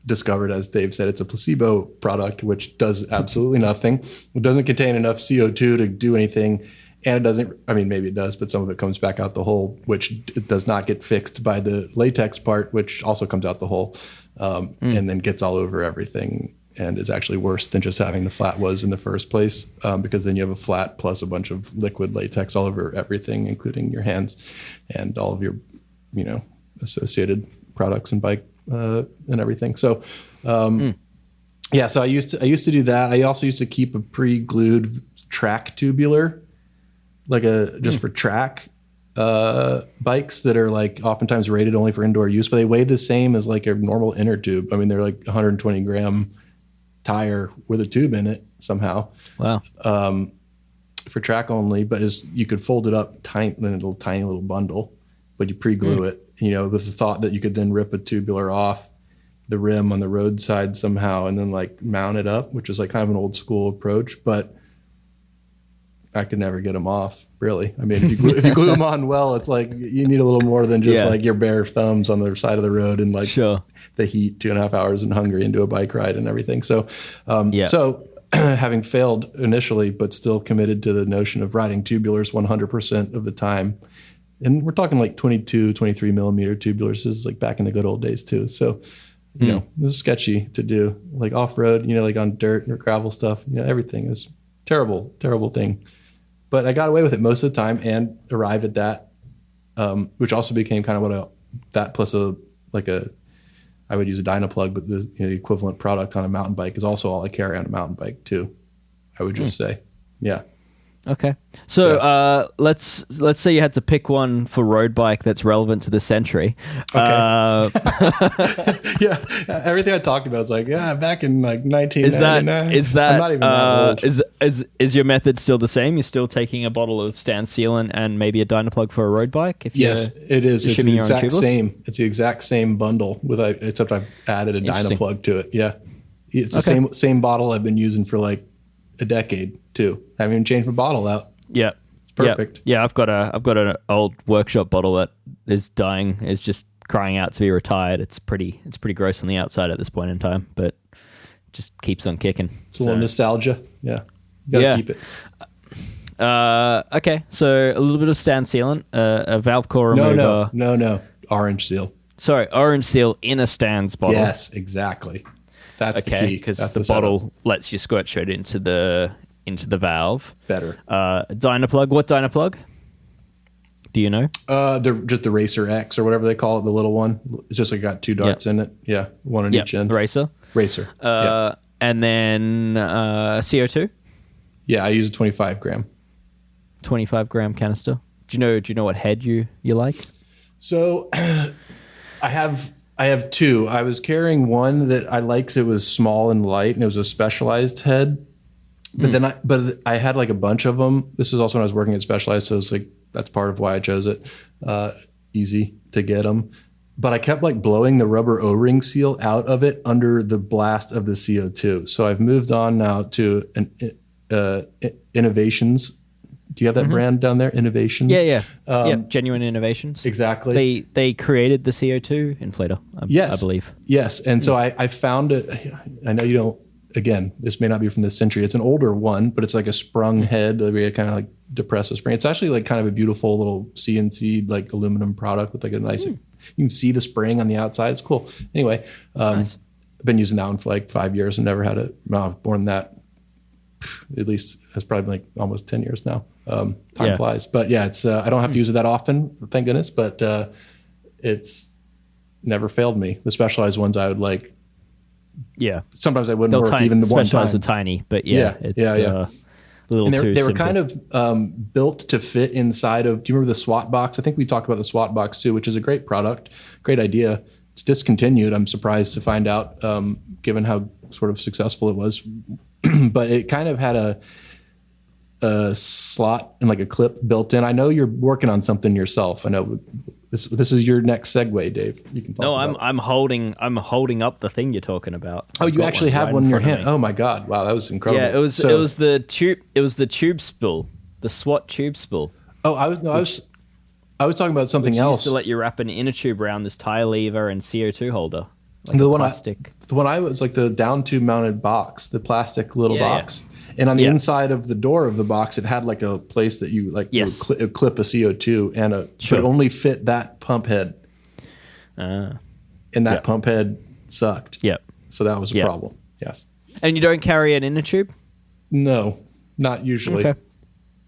discovered, as Dave said, it's a placebo product, which does absolutely nothing. It doesn't contain enough CO2 to do anything. And it doesn't, I mean, maybe it does, but some of it comes back out the hole, which it does not get fixed by the latex part, which also comes out the hole and then gets all over everything and is actually worse than just having the flat was in the first place because then you have a flat plus a bunch of liquid latex all over everything, including your hands and all of your, associated products and bike and everything. So, so I used to do that. I also used to keep a pre-glued track tubular, like just for track bikes that are like oftentimes rated only for indoor use, but they weigh the same as like a normal inner tube. I mean, they're like 120 gram tire with a tube in it somehow. Wow. For track only, but you could fold it up in a tiny little bundle, but you pre-glue it, with the thought that you could then rip a tubular off the rim on the roadside somehow and then like mount it up, which is like kind of an old school approach, but I could never get them off, really. I mean, if you glue them on well, it's like you need a little more than just like your bare thumbs on the side of the road and like the heat, 2.5 hours and hungry into a bike ride and everything. So, so having failed initially, but still committed to the notion of riding tubulars 100% of the time. And we're talking like 22, 23 millimeter tubulars. This is like back in the good old days too. So, it was sketchy to do like off-road, like on dirt or gravel stuff, everything. It was terrible, terrible thing. But I got away with it most of the time and arrived at that, which also became kind of that plus I would use a Dynaplug, but the equivalent product on a mountain bike is also all I carry on a mountain bike too. I would just say, yeah. Okay. So let's say you had to pick one for road bike that's relevant to the century. Okay. Yeah. Everything I talked about is like, back in like 1999. Is that I'm not even that old. Is your method still the same? You're still taking a bottle of Stan sealant and maybe a Dynaplug for a road bike? Yes, it is. It's the exact same. It's the exact same bundle except I've added a Dynaplug to it. Yeah. It's the same bottle I've been using for like a decade too. I haven't even changed my bottle out. Yeah. It's perfect. Yeah, I've got an old workshop bottle that is dying, is just crying out to be retired. It's pretty gross on the outside at this point in time, but just keeps on kicking. It's a little nostalgia. Yeah. You gotta keep it. Okay, so a little bit of stand sealant, a valve core remover. No. Orange seal. Sorry, orange seal in a stands bottle. Yes, exactly. That's the key. Because the bottle lets you squirt straight into the valve. Better. Dynaplug. What Dynaplug? Do you know? Just the Racer X or whatever they call it, the little one. It's just like got 2 darts in it. Yeah, one on each end. The Racer. And then CO2. Yeah, I use a 25 gram. 25 gram canister. Do you know what head you like? So I have 2. I was carrying one that I liked 'cause it was small and light and it was a Specialized head. But I had like a bunch of them. This was also when I was working at Specialized, so it's like that's part of why I chose it. Easy to get them. But I kept like blowing the rubber O-ring seal out of it under the blast of the CO2. So I've moved on now to Innovations. Do you have that brand down there? Innovations? Yeah. Genuine Innovations. Exactly. They created the CO2 inflator, I believe. Yes. And so I found it. I know you don't, again, this may not be from this century. It's an older one, but it's like a sprung head where you kind of like depress a spring. It's actually like kind of a beautiful little CNC like aluminum product with like a nice, you can see the spring on the outside. It's cool. Anyway, Nice. I've been using that one for like 5 years and never had it. Well, more than that, at least it's probably like almost 10 years now. Time flies, but yeah, it's, I don't have to use it that often, thank goodness, but it's never failed me. The Specialized ones I would like, sometimes I wouldn't work even the one time. Specialized were tiny, but it's a little and too they were simple. kind of built to fit inside of, do you remember the SWAT box? I think we talked about the SWAT box too, which is a great product, great idea. It's discontinued. I'm surprised to find out, given how sort of successful it was, but it kind of had a slot and like a clip built in. I know you're working on something yourself. I know this is your next segue, Dave. You can talk about. I'm holding up the thing you're talking about. Oh, you actually have one in your hand. Oh my God. Wow. That was incredible. Yeah, it was the tube spool, the SWAT tube spool. Oh, I was talking about something else. Used to let you wrap an inner tube around this tire lever and CO2 holder. Like the one I was like the down tube mounted box, the plastic little box. And on the inside of the door of the box, it had like a place that you like would clip a CO2 and could only fit that pump head. And that pump head sucked. Yep. So that was a problem. Yes. And you don't carry an inner tube? No, not usually.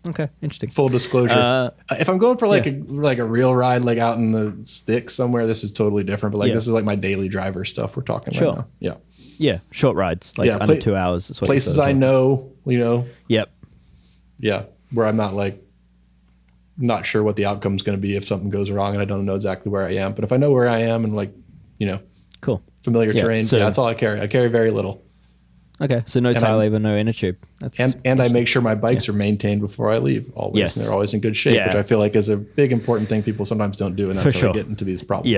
Okay. Interesting. Full disclosure. If I'm going for like a real ride, like out in the sticks somewhere, this is totally different. But like this is like my daily driver stuff we're talking right now. Yeah. Yeah, short rides, like under 2 hours. Is what places I know, Yep. Yeah, where I'm not like, not sure what the outcome is going to be if something goes wrong and I don't know exactly where I am. But if I know where I am and like, cool, familiar terrain, that's all I carry. I carry very little. Okay, so no tire lever, no inner tube. And I make sure my bikes are maintained before I leave always. Yes. And they're always in good shape, which I feel like is a big important thing people sometimes don't do. And that's how we get into these problems.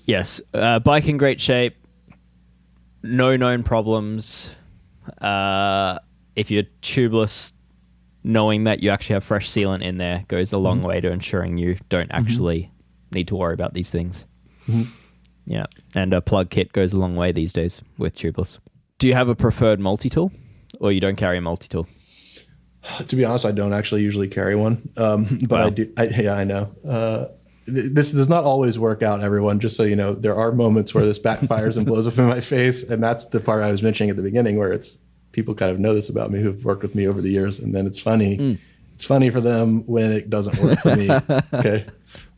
Yes. Bike in great shape. No known problems. If you're tubeless, knowing that you actually have fresh sealant in there goes a long way to ensuring you don't actually need to worry about these things. Yeah, and a plug kit goes a long way these days with tubeless. Do you have a preferred multi-tool, or you don't carry a multi-tool? To be honest, I don't actually usually carry one, but I do. I know. This does not always work out, everyone, just so you know. There are moments where this backfires and blows up in my face, and that's the part I was mentioning at the beginning where it's people kind of know this about me who've worked with me over the years, and then it's funny. It's funny for them when it doesn't work for me. Okay.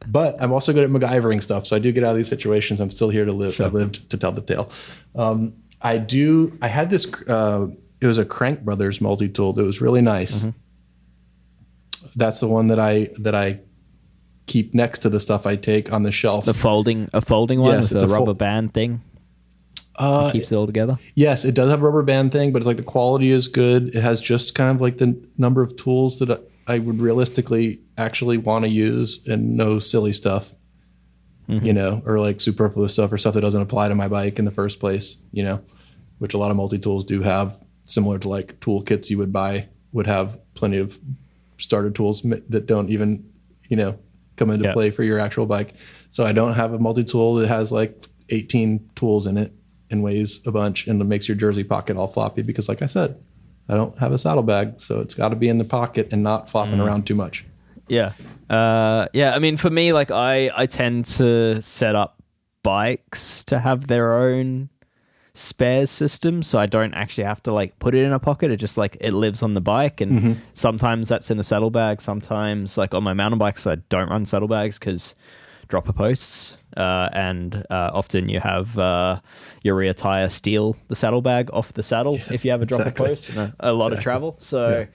But I'm also good at MacGyvering stuff, so I do get out of these situations. I'm still here to live. I've lived to tell the tale. I had this, it was a Crank Brothers multi-tool that was really nice. That's the one that I keep next to the stuff I take on the shelf. A folding one with a rubber band thing. Keeps it all together. Yes, it does have a rubber band thing, but it's like the quality is good. It has just kind of like the number of tools that I would realistically actually want to use, and no silly stuff, or like superfluous stuff or stuff that doesn't apply to my bike in the first place, which a lot of multi-tools do have, similar to like toolkits you would buy would have plenty of starter tools that don't even, come into play for your actual bike. So I don't have a multi-tool that has like 18 tools in it and weighs a bunch and it makes your jersey pocket all floppy because, like I said, I don't have a saddlebag, so it's got to be in the pocket and not flopping around too much. Yeah. I mean, for me, like I tend to set up bikes to have their own spares system, so I don't actually have to like put it in a pocket. It just like it lives on the bike, and sometimes that's in a saddlebag. Sometimes, like on my mountain bikes, I don't run saddlebags because dropper posts, and often you have your rear tire steal the saddlebag off the saddle if you have a dropper post and a lot of travel. So,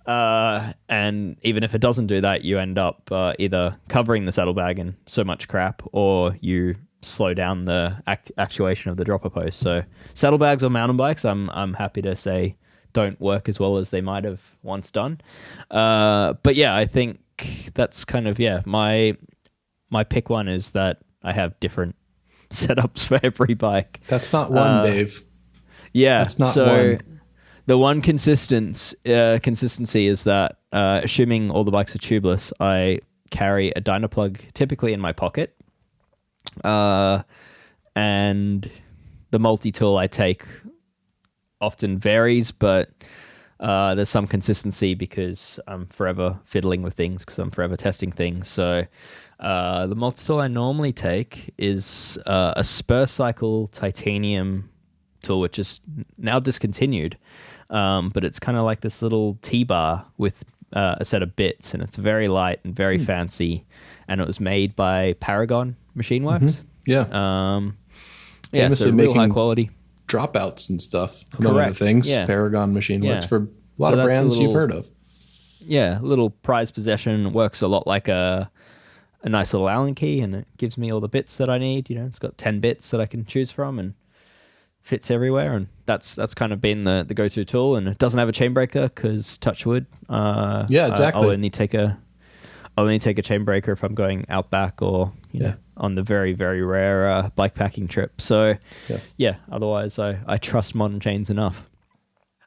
and even if it doesn't do that, you end up either covering the saddlebag in so much crap, or you slow down the actuation of the dropper post. So, saddlebags on mountain bikes, I'm happy to say, don't work as well as they might have once done. But yeah, I think that's kind of my pick one is that I have different setups for every bike. That's not one, Dave. Yeah. That's not so one. The one consistency is that, assuming all the bikes are tubeless, I carry a Dynaplug typically in my pocket. And the multi-tool I take often varies, but there's some consistency because I'm forever fiddling with things, because I'm forever testing things. So the multi-tool I normally take is a Spur Cycle titanium tool, which is now discontinued, but it's kind of like this little T-bar with a set of bits, and it's very light and very fancy, and it was made by Paragon Machine Works. So real high quality dropouts and stuff, among other things. Paragon Machine Works for a lot of brands you've heard of. Yeah, a little prized possession. Works a lot like a nice little Allen key, and it gives me all the bits that I need. You know, it's got 10 bits that I can choose from and fits everywhere, and that's kind of been the go-to tool. And it doesn't have a chain breaker because, touch wood, exactly. I'll only take a chain breaker if I'm going out back or on the very, very rare bike packing trip. So otherwise I trust modern chains enough.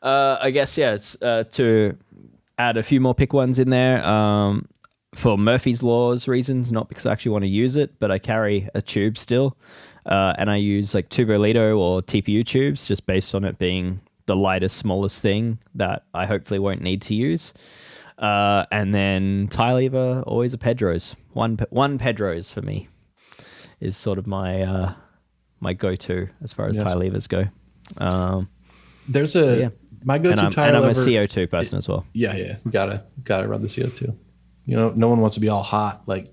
I guess it's to add a few more pick ones in there for Murphy's Laws reasons, not because I actually want to use it, but I carry a tube still, and I use like Tubolito or TPU tubes just based on it being the lightest, smallest thing that I hopefully won't need to use. And then tie lever, always a Pedro's. One Pedro's for me is sort of my my go-to as far as tie levers go. There's my go-to tie lever. And I'm a CO2 person as well. Yeah, you gotta run the CO2. You know, no one wants to be all hot like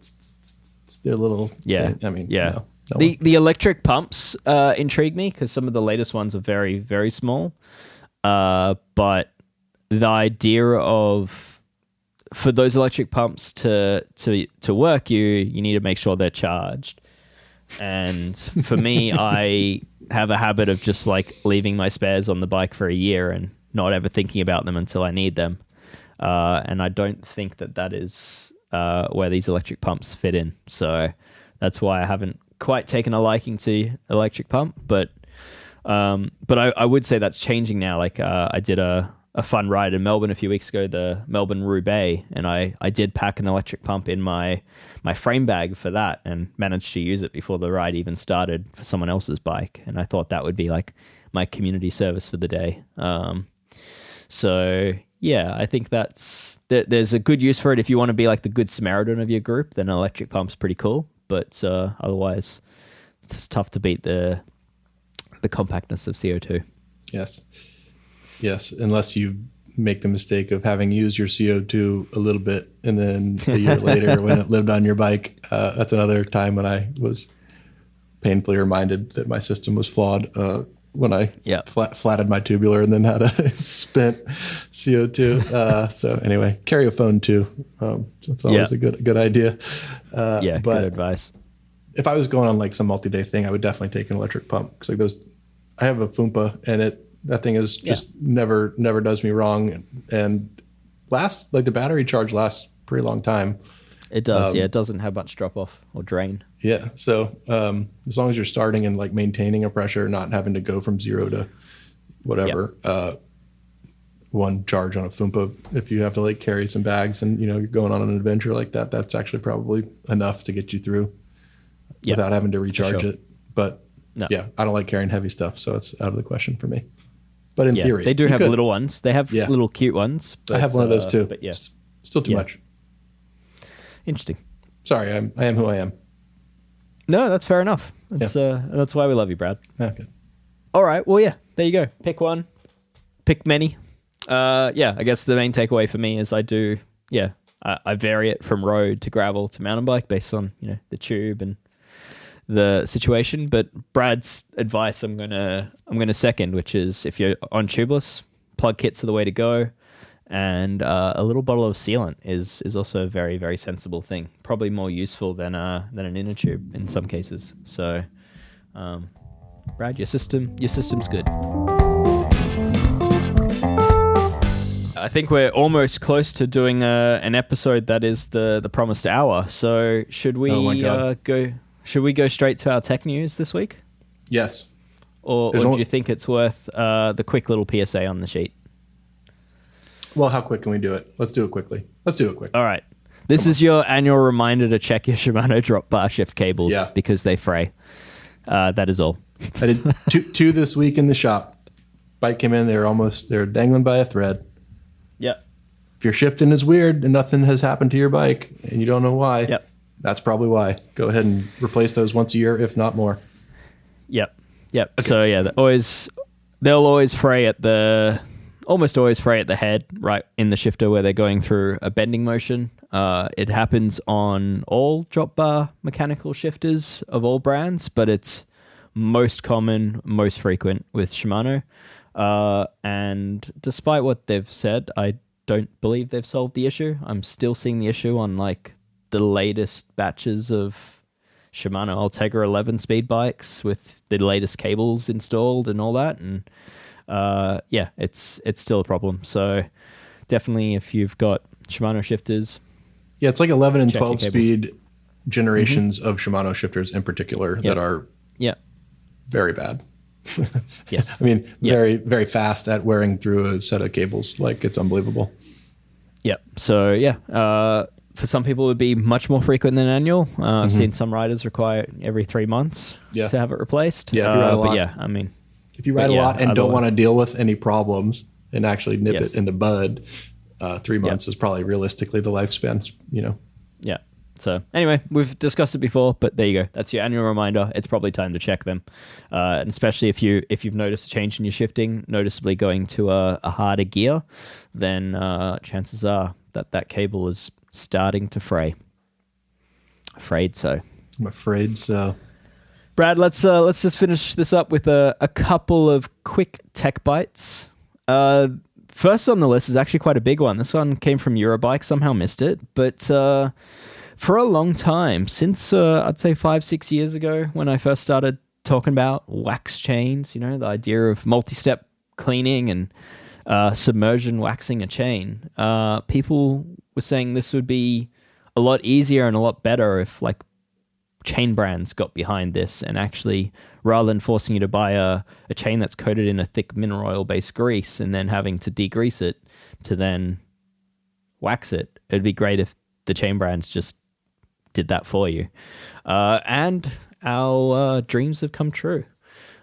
their little. Yeah, thing. I mean, no the electric pumps intrigue me because some of the latest ones are very, very small. But the idea of, for those electric pumps to work, you need to make sure they're charged. And for me, I have a habit of just like leaving my spares on the bike for a year and not ever thinking about them until I need them. And I don't think that is where these electric pumps fit in. So that's why I haven't quite taken a liking to electric pump. But I would say that's changing now. Like I did a fun ride in Melbourne a few weeks ago, the Melbourne Roubaix, and I did pack an electric pump in my frame bag for that and managed to use it before the ride even started for someone else's bike. And I thought that would be like my community service for the day. So yeah, I think there's a good use for it. If you want to be like the good Samaritan of your group, then an electric pump's pretty cool. But otherwise, it's tough to beat the compactness of CO2. Yes, unless you make the mistake of having used your CO2 a little bit, and then a year later when it lived on your bike, that's another time when I was painfully reminded that my system was flawed when I flatted my tubular and then had a spent CO2. So anyway, carry a phone too. That's always a good idea. But good advice. If I was going on like some multi-day thing, I would definitely take an electric pump because like I have a Foompa and that thing is just never does me wrong, and lasts, like the battery charge lasts a pretty long time. It does, it doesn't have much drop off or drain. Yeah, so as long as you're starting and like maintaining a pressure, not having to go from 0 to whatever, one charge on a Foompa. If you have to like carry some bags and you're going on an adventure like that, that's actually probably enough to get you through without having to recharge it. But yeah, I don't like carrying heavy stuff, so it's out of the question for me. But in theory, they do have little ones. They have little cute ones. I have one of those too. But yeah, still too much. Interesting. Sorry, I am who I am. No, that's fair enough. That's why we love you, Brad. Okay. All right. Well, yeah, there you go. Pick one. Pick many. I guess the main takeaway for me is I vary it from road to gravel to mountain bike based on, the tube and the situation. But Brad's advice I'm gonna second, which is if you're on tubeless, plug kits are the way to go. And a little bottle of sealant is also a very, very sensible thing. Probably more useful than an inner tube in some cases. So, Brad, your system's good. I think we're almost close to doing an episode that is the promised hour. So should we go? Should we go straight to our tech news this week? Yes. Or do you think it's worth the quick little PSA on the sheet? Well, how quick can we do it? Let's do it quickly. All right. This is your annual reminder to check your Shimano drop bar shift cables because they fray. That is all. I did two this week in the shop. Bike came in, they're dangling by a thread. Yep. If your shifting is weird and nothing has happened to your bike and you don't know why, that's probably why. Go ahead and replace those once a year, if not more. Yep. Okay. So they'll always fray almost always fray at the head, right in the shifter where they're going through a bending motion. It happens on all drop bar mechanical shifters of all brands, but it's most common, most frequent with Shimano. And despite what they've said, I don't believe they've solved the issue. I'm still seeing the issue on like the latest batches of Shimano Ultegra 11 speed bikes with the latest cables installed and all that. And it's still a problem. So definitely if you've got Shimano shifters. Yeah, it's like 11 and 12 speed generations of Shimano shifters in particular that are very bad. Yes. I mean, very, very fast at wearing through a set of cables. Like, it's unbelievable. Yep. So, for some people, it would be much more frequent than annual. I've seen some riders require every 3 months to have it replaced. Yeah, if you ride a lot. But if you ride a lot and don't want to deal with any problems and actually nip it in the bud, 3 months is probably realistically the lifespan, Yeah. So anyway, we've discussed it before, but there you go. That's your annual reminder. It's probably time to check them, and especially if you've noticed a change in your shifting, noticeably going to a harder gear, then chances are that cable is starting to fray. Afraid so. I'm afraid so. Brad, let's just finish this up with a couple of quick tech bites. First on the list is actually quite a big one. This one came from Eurobike. Somehow missed it, but. For a long time, since I'd say 5-6 years ago when I first started talking about wax chains, the idea of multi-step cleaning and submersion waxing a chain, people were saying this would be a lot easier and a lot better if like chain brands got behind this and actually, rather than forcing you to buy a chain that's coated in a thick mineral oil-based grease and then having to degrease it to then wax it, it'd be great if the chain brands just did that for you. And our dreams have come true.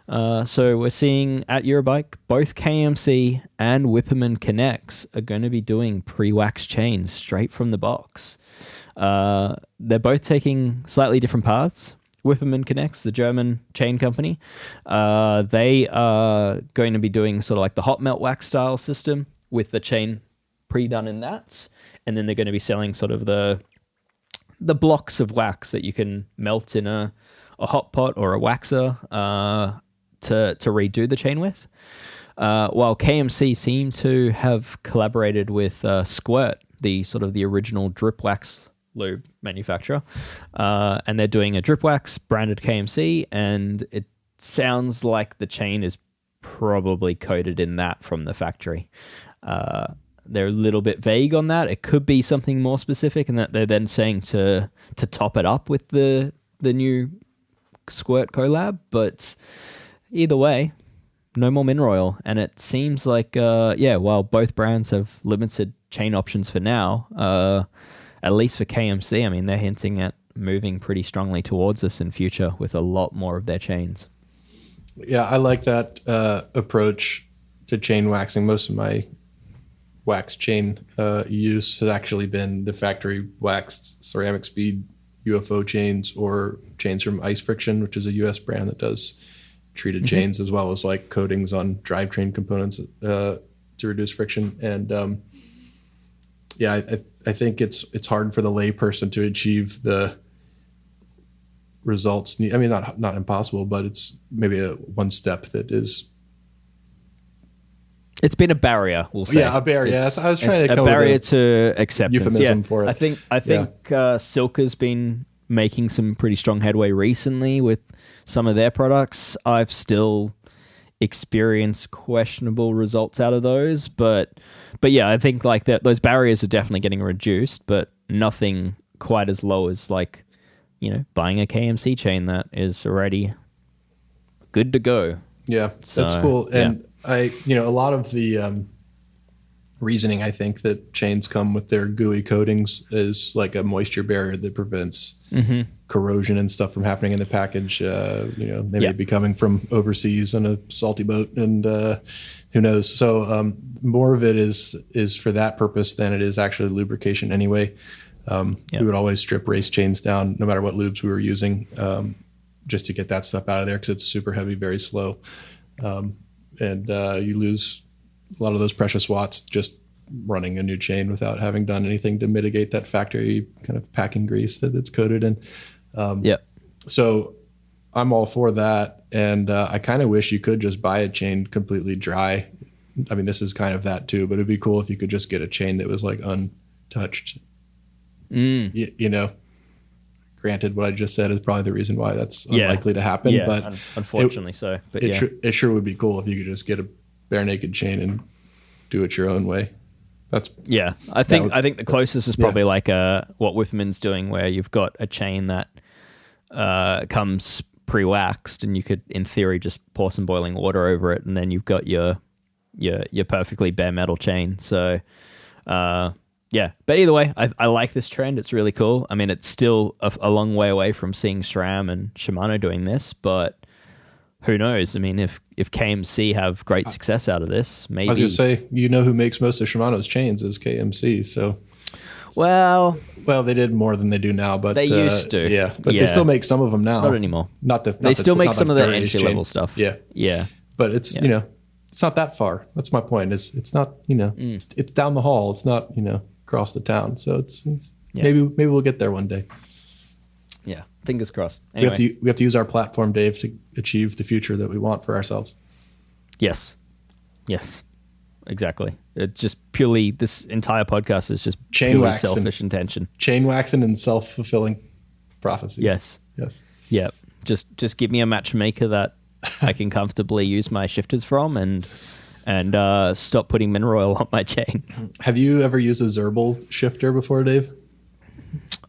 So we're seeing at Eurobike, both KMC and Wippermann Connects are going to be doing pre-wax chains straight from the box. They're both taking slightly different paths. Wippermann Connects, the German chain company, they are going to be doing sort of like the hot melt wax style system with the chain pre-done in that. And then they're going to be selling sort of the blocks of wax that you can melt in a hot pot or a waxer to redo the chain with. While KMC seem to have collaborated with Squirt, the sort of the original drip wax lube manufacturer, and they're doing a drip wax branded KMC, and it sounds like the chain is probably coated in that from the factory. They're a little bit vague on that. It could be something more specific, and that they're then saying to top it up with the new Squirt collab. But either way, no more mineral oil. And it seems like, while both brands have limited chain options for now, at least for KMC, I mean, they're hinting at moving pretty strongly towards this in future with a lot more of their chains. Yeah, I like that approach to chain waxing. Most of my wax chain use has actually been the factory waxed ceramic speed UFO chains or chains from Ice Friction, which is a US brand that does treated chains, as well as like coatings on drivetrain components to reduce friction. And I think it's hard for the layperson to achieve the results. I mean, not impossible, but it's maybe a one step that is. It's been a barrier, we'll say. Yeah, a barrier. I was trying to come a barrier with to acceptance. Euphemism for it. I think Silka's been making some pretty strong headway recently with some of their products. I've still experienced questionable results out of those, but yeah, I think like that those barriers are definitely getting reduced, but nothing quite as low as like, buying a KMC chain that is already good to go. Yeah, So, that's cool. And yeah. a lot of the reasoning, I think, that chains come with their gooey coatings is like a moisture barrier that prevents corrosion and stuff from happening in the package. Maybe it be coming from overseas on a salty boat, and who knows. So more of it is for that purpose than it is actually lubrication anyway. We would always strip race chains down no matter what lubes we were using, just to get that stuff out of there because it's super heavy, very slow. And you lose a lot of those precious watts just running a new chain without having done anything to mitigate that factory kind of packing grease that it's coated in. So I'm all for that. And I kind of wish you could just buy a chain completely dry. I mean, this is kind of that too, but it'd be cool if you could just get a chain that was like untouched. Granted, what I just said is probably the reason why that's unlikely to happen. But unfortunately so. But it sure would be cool if you could just get a bare naked chain and do it your own way. I think the closest is probably like what Wippermann's doing, where you've got a chain that comes pre-waxed, and you could, in theory, just pour some boiling water over it, and then you've got your perfectly bare metal chain. So. But either way, I like this trend. It's really cool. I mean, it's still a long way away from seeing SRAM and Shimano doing this, but who knows? I mean, if KMC have great success out of this, maybe. I was going to say, who makes most of Shimano's chains is KMC. So, well, they did more than they do now, but they used to. Yeah, but they still make some of them now. Not anymore. They still make some of the entry level stuff. Yeah. But it's it's not that far. That's my point. It's not it's down the hall. It's not across the town. So it's maybe we'll get there one day. Yeah, fingers crossed. Anyway. We have to use our platform, Dave, to achieve the future that we want for ourselves. Yes, exactly. It just purely, this entire podcast is just chain purely selfish intention. Chain waxing and self-fulfilling prophecies. Yes. Yeah. Just give me a MatchMaker that I can comfortably use my shifters from, and stop putting mineral oil on my chain. Have you ever used a Zerbal shifter before, Dave?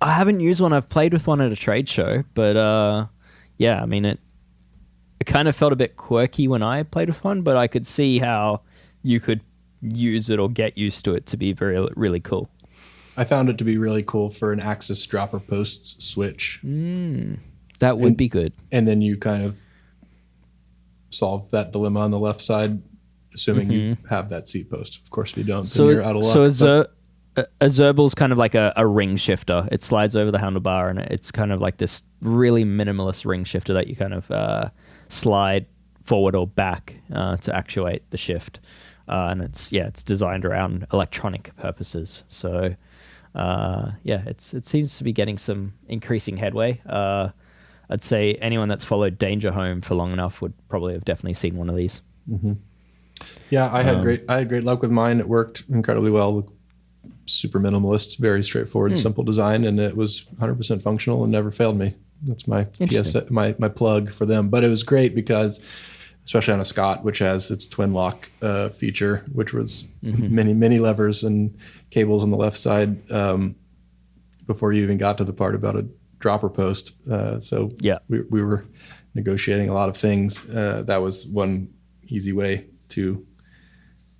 I haven't used one. I've played with one at a trade show, but I mean, it kind of felt a bit quirky when I played with one, but I could see how you could use it or get used to it to be really cool. I found it to be really cool for an axis dropper post switch. That would be good. And then you kind of solve that dilemma on the left side, assuming you have that seat post. Of course, if you don't, then you're out of luck. So a Zerbal's kind of like a ring shifter. It slides over the handlebar, and it's kind of like this really minimalist ring shifter that you kind of slide forward or back to actuate the shift. And it's designed around electronic purposes. So it seems to be getting some increasing headway. I'd say anyone that's followed Danger Home for long enough would probably have definitely seen one of these. Yeah, I had great luck with mine. It worked incredibly well. Super minimalist, very straightforward, simple design, and it was 100% functional and never failed me. That's my my plug for them. But it was great because, especially on a Scott, which has its twin lock feature, which was many levers and cables on the left side before you even got to the part about a dropper post. We were negotiating a lot of things. That was one easy way to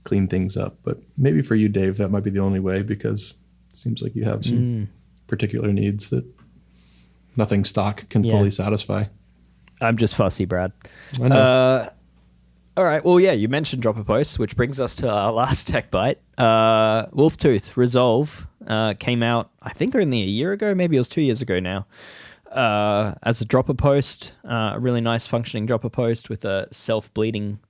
clean things up. But maybe for you, Dave, that might be the only way, because it seems like you have some particular needs that nothing stock can fully satisfy. I'm just fussy, Brad. I know. All right. Well, yeah, you mentioned dropper posts, which brings us to our last tech bite. Wolftooth Resolve came out, I think, only a year ago. Maybe it was 2 years ago now. As a dropper post, a really nice functioning dropper post with a self-bleeding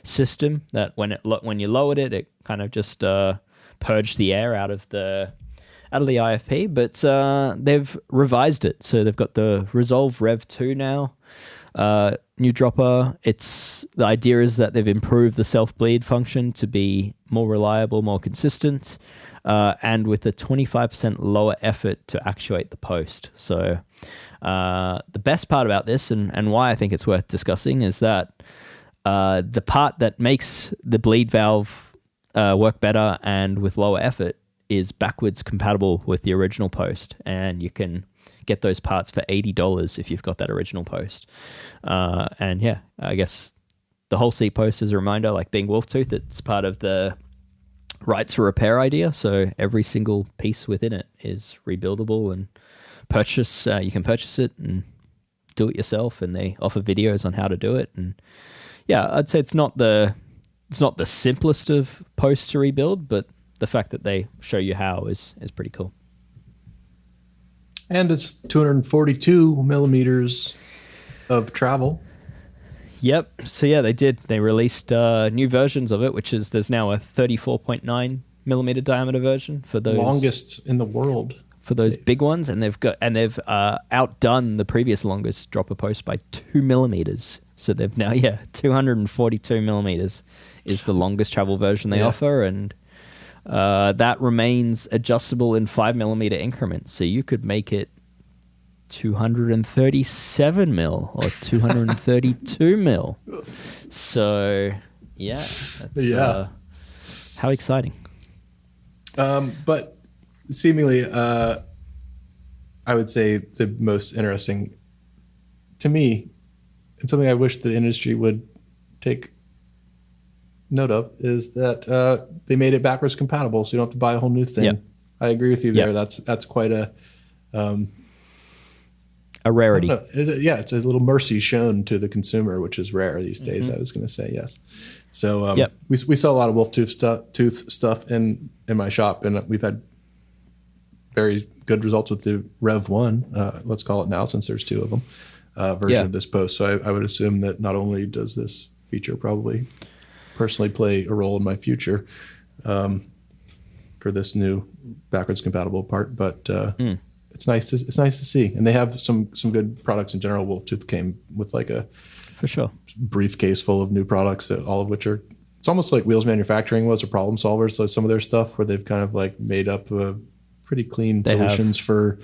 system that when you lowered it, it kind of just purged the air out of the IFP. But they've revised it, so they've got the Resolve Rev 2 now. New dropper. The idea is that they've improved the self-bleed function to be more reliable, more consistent, and with a 25% lower effort to actuate the post. So the best part about this, and why I think it's worth discussing, is that the part that makes the bleed valve work better and with lower effort is backwards compatible with the original post, and you can get those parts for $80 if you've got that original post. And yeah, I guess the whole seat post is a reminder, like being Wolftooth, it's part of the rights for repair idea. So every single piece within it is rebuildable and you can purchase it and do it yourself. And they offer videos on how to do it. And yeah, I'd say it's not the simplest of posts to rebuild, but the fact that they show you how is pretty cool. And it's 242 millimeters of travel. Yep. So yeah, they released new versions of it, there's now a 34.9 millimeter diameter version for those longest in the world for those big ones, and they've outdone the previous longest dropper post by 2 millimeters. So they've now 242 millimeters is the longest travel version they offer, and that remains adjustable in 5 millimeter increments. So you could make it 237 mil or 232 mil. So how exciting. But seemingly, I would say the most interesting to me, and something I wish the industry would take note of, is that they made it backwards compatible, so you don't have to buy a whole new thing. Yep. I agree with you there. That's quite a rarity. It's a little mercy shown to the consumer, which is rare these days. I was going to say yes. So we sell a lot of Wolftooth stuff in my shop, and we've had very good results with the Rev 1, let's call it now, since there's two of them, version of this post. So I would assume that not only does this feature probably personally play a role in my future for this new backwards compatible part, but it's nice to see. And they have some good products in general. Wolftooth came with like a briefcase full of new products, all of which are, it's almost like Wheels Manufacturing was, or Problem Solvers. So some of their stuff where they've kind of like made up pretty clean solutions for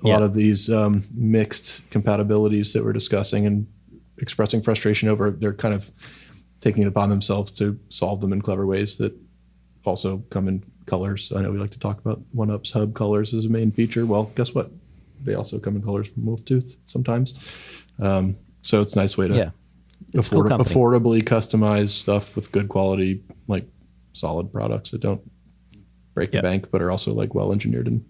a lot of these mixed compatibilities that we're discussing and expressing frustration over. They're kind of taking it upon themselves to solve them in clever ways that also come in colors. I know we like to talk about OneUp's hub colors as a main feature. Well, guess what? They also come in colors from Wolftooth sometimes. So it's a nice way to affordably customize stuff with good quality, like solid products that don't break the bank, but are also like well engineered and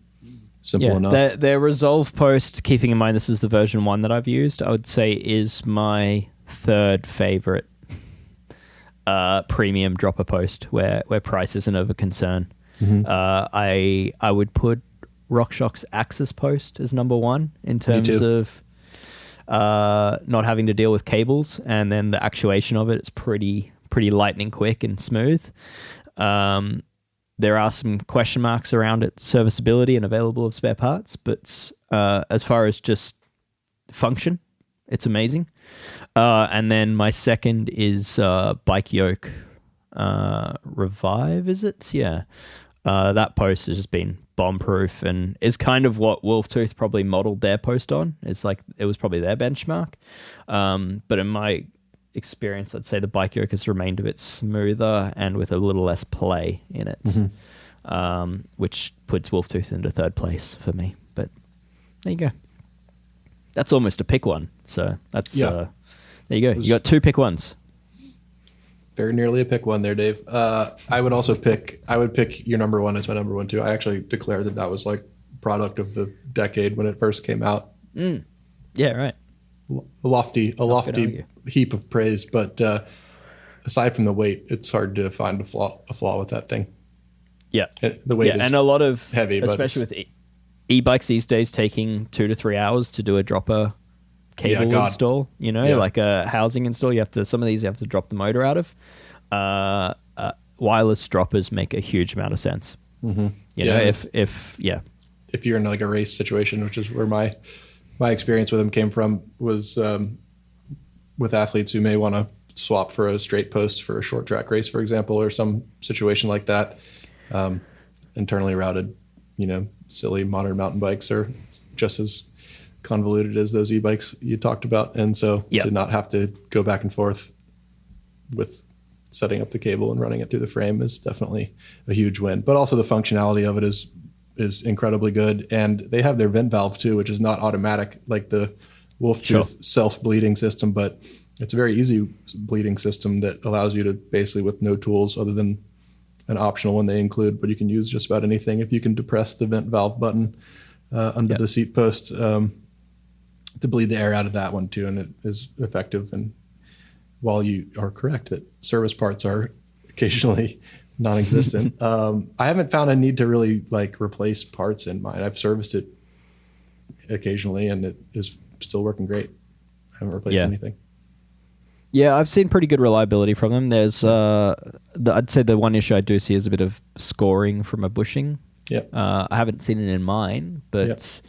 simple enough. Their Resolve post, keeping in mind this is the version 1 that I've used, I would say is my third favorite premium dropper post where price isn't of a concern. I would put RockShox's Axis post as number 1 in terms of not having to deal with cables, and then the actuation of it's pretty lightning quick and smooth. There are some question marks around its serviceability and available of spare parts, but as far as just function, it's amazing. And then my second is Bike Yoke Revive, is it? Yeah. That post has just been bomb-proof and is kind of what Wolftooth probably modeled their post on. It's like it was probably their benchmark. But in my experience, I'd say the Bike Yoke has remained a bit smoother and with a little less play in it, which puts Wolftooth into third place for me. But there you go. That's almost a pick one. So that's there you go. You got 2 pick ones. Very nearly a pick one there, Dave. I would pick your number one as my number one too. I actually declared that was like product of the decade when it first came out. Yeah, right. A lofty heap of praise, but aside from the weight, it's hard to find a flaw with that thing. Yeah, the weight is and a lot of heavy, especially with e-bikes these days taking 2 to 3 hours to do a dropper cable install. Like a housing install. Some of these you have to drop the motor out of. Wireless droppers make a huge amount of sense. Mm-hmm. If you're in like a race situation, which is where my experience with them came from, was with athletes who may want to swap for a straight post for a short track race, for example, or some situation like that. Internally routed, silly modern mountain bikes are just as convoluted as those e-bikes you talked about. And so to not have to go back and forth with setting up the cable and running it through the frame is definitely a huge win. But also the functionality of it is incredibly good. And they have their vent valve too, which is not automatic like the Wolf Tooth self-bleeding system, but it's a very easy bleeding system that allows you to basically, with no tools other than an optional one they include, but you can use just about anything if you can depress the vent valve button under the seat post to bleed the air out of that one too, and it is effective. And while you are correct that service parts are occasionally non-existent, I haven't found a need to really like replace parts in mine. I've serviced it occasionally, and it is still working great. I haven't replaced anything. Yeah, I've seen pretty good reliability from them. There's, I'd say the one issue I do see is a bit of scoring from a bushing. Yep. I haven't seen it in mine, but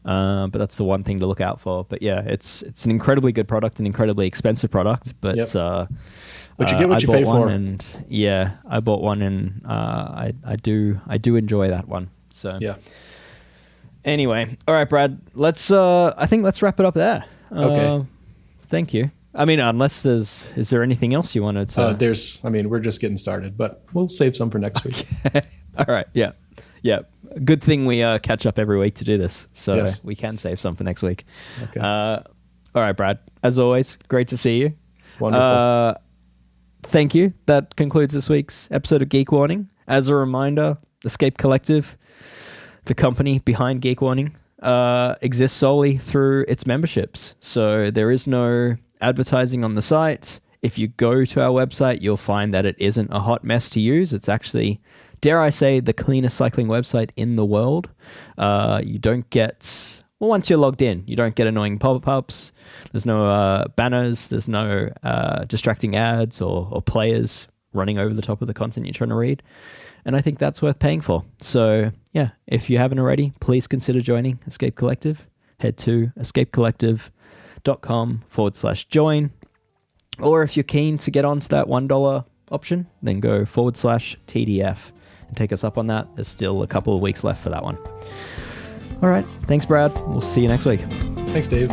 that's the one thing to look out for. But yeah, it's an incredibly good product, an incredibly expensive product. But but you get what you pay for. And I bought one, and I do enjoy that one. So yeah. Anyway, all right, Brad. Let's wrap it up there. Okay. Thank you. I mean, unless is there anything else you wanted to? We're just getting started, but we'll save some for next week. All right. Yeah. Good thing we catch up every week to do this, so we can save some for next week. Okay. All right, Brad. As always, great to see you. Wonderful. Thank you. That concludes this week's episode of Geek Warning. As a reminder, Escape Collective, the company behind Geek Warning, exists solely through its memberships. So there is no advertising on the site. If you go to our website, you'll find that it isn't a hot mess to use. It's actually, dare I say, the cleanest cycling website in the world. You don't get, once you're logged in, you don't get annoying pop-ups. There's no banners. There's no distracting ads or players running over the top of the content you're trying to read. And I think that's worth paying for. So yeah, if you haven't already, please consider joining Escape Collective. Head to escapecollective.com/join. Or if you're keen to get onto that $1 option, then go /TDF and take us up on that. There's still a couple of weeks left for that one. All right. Thanks, Brad. We'll see you next week. Thanks, Dave.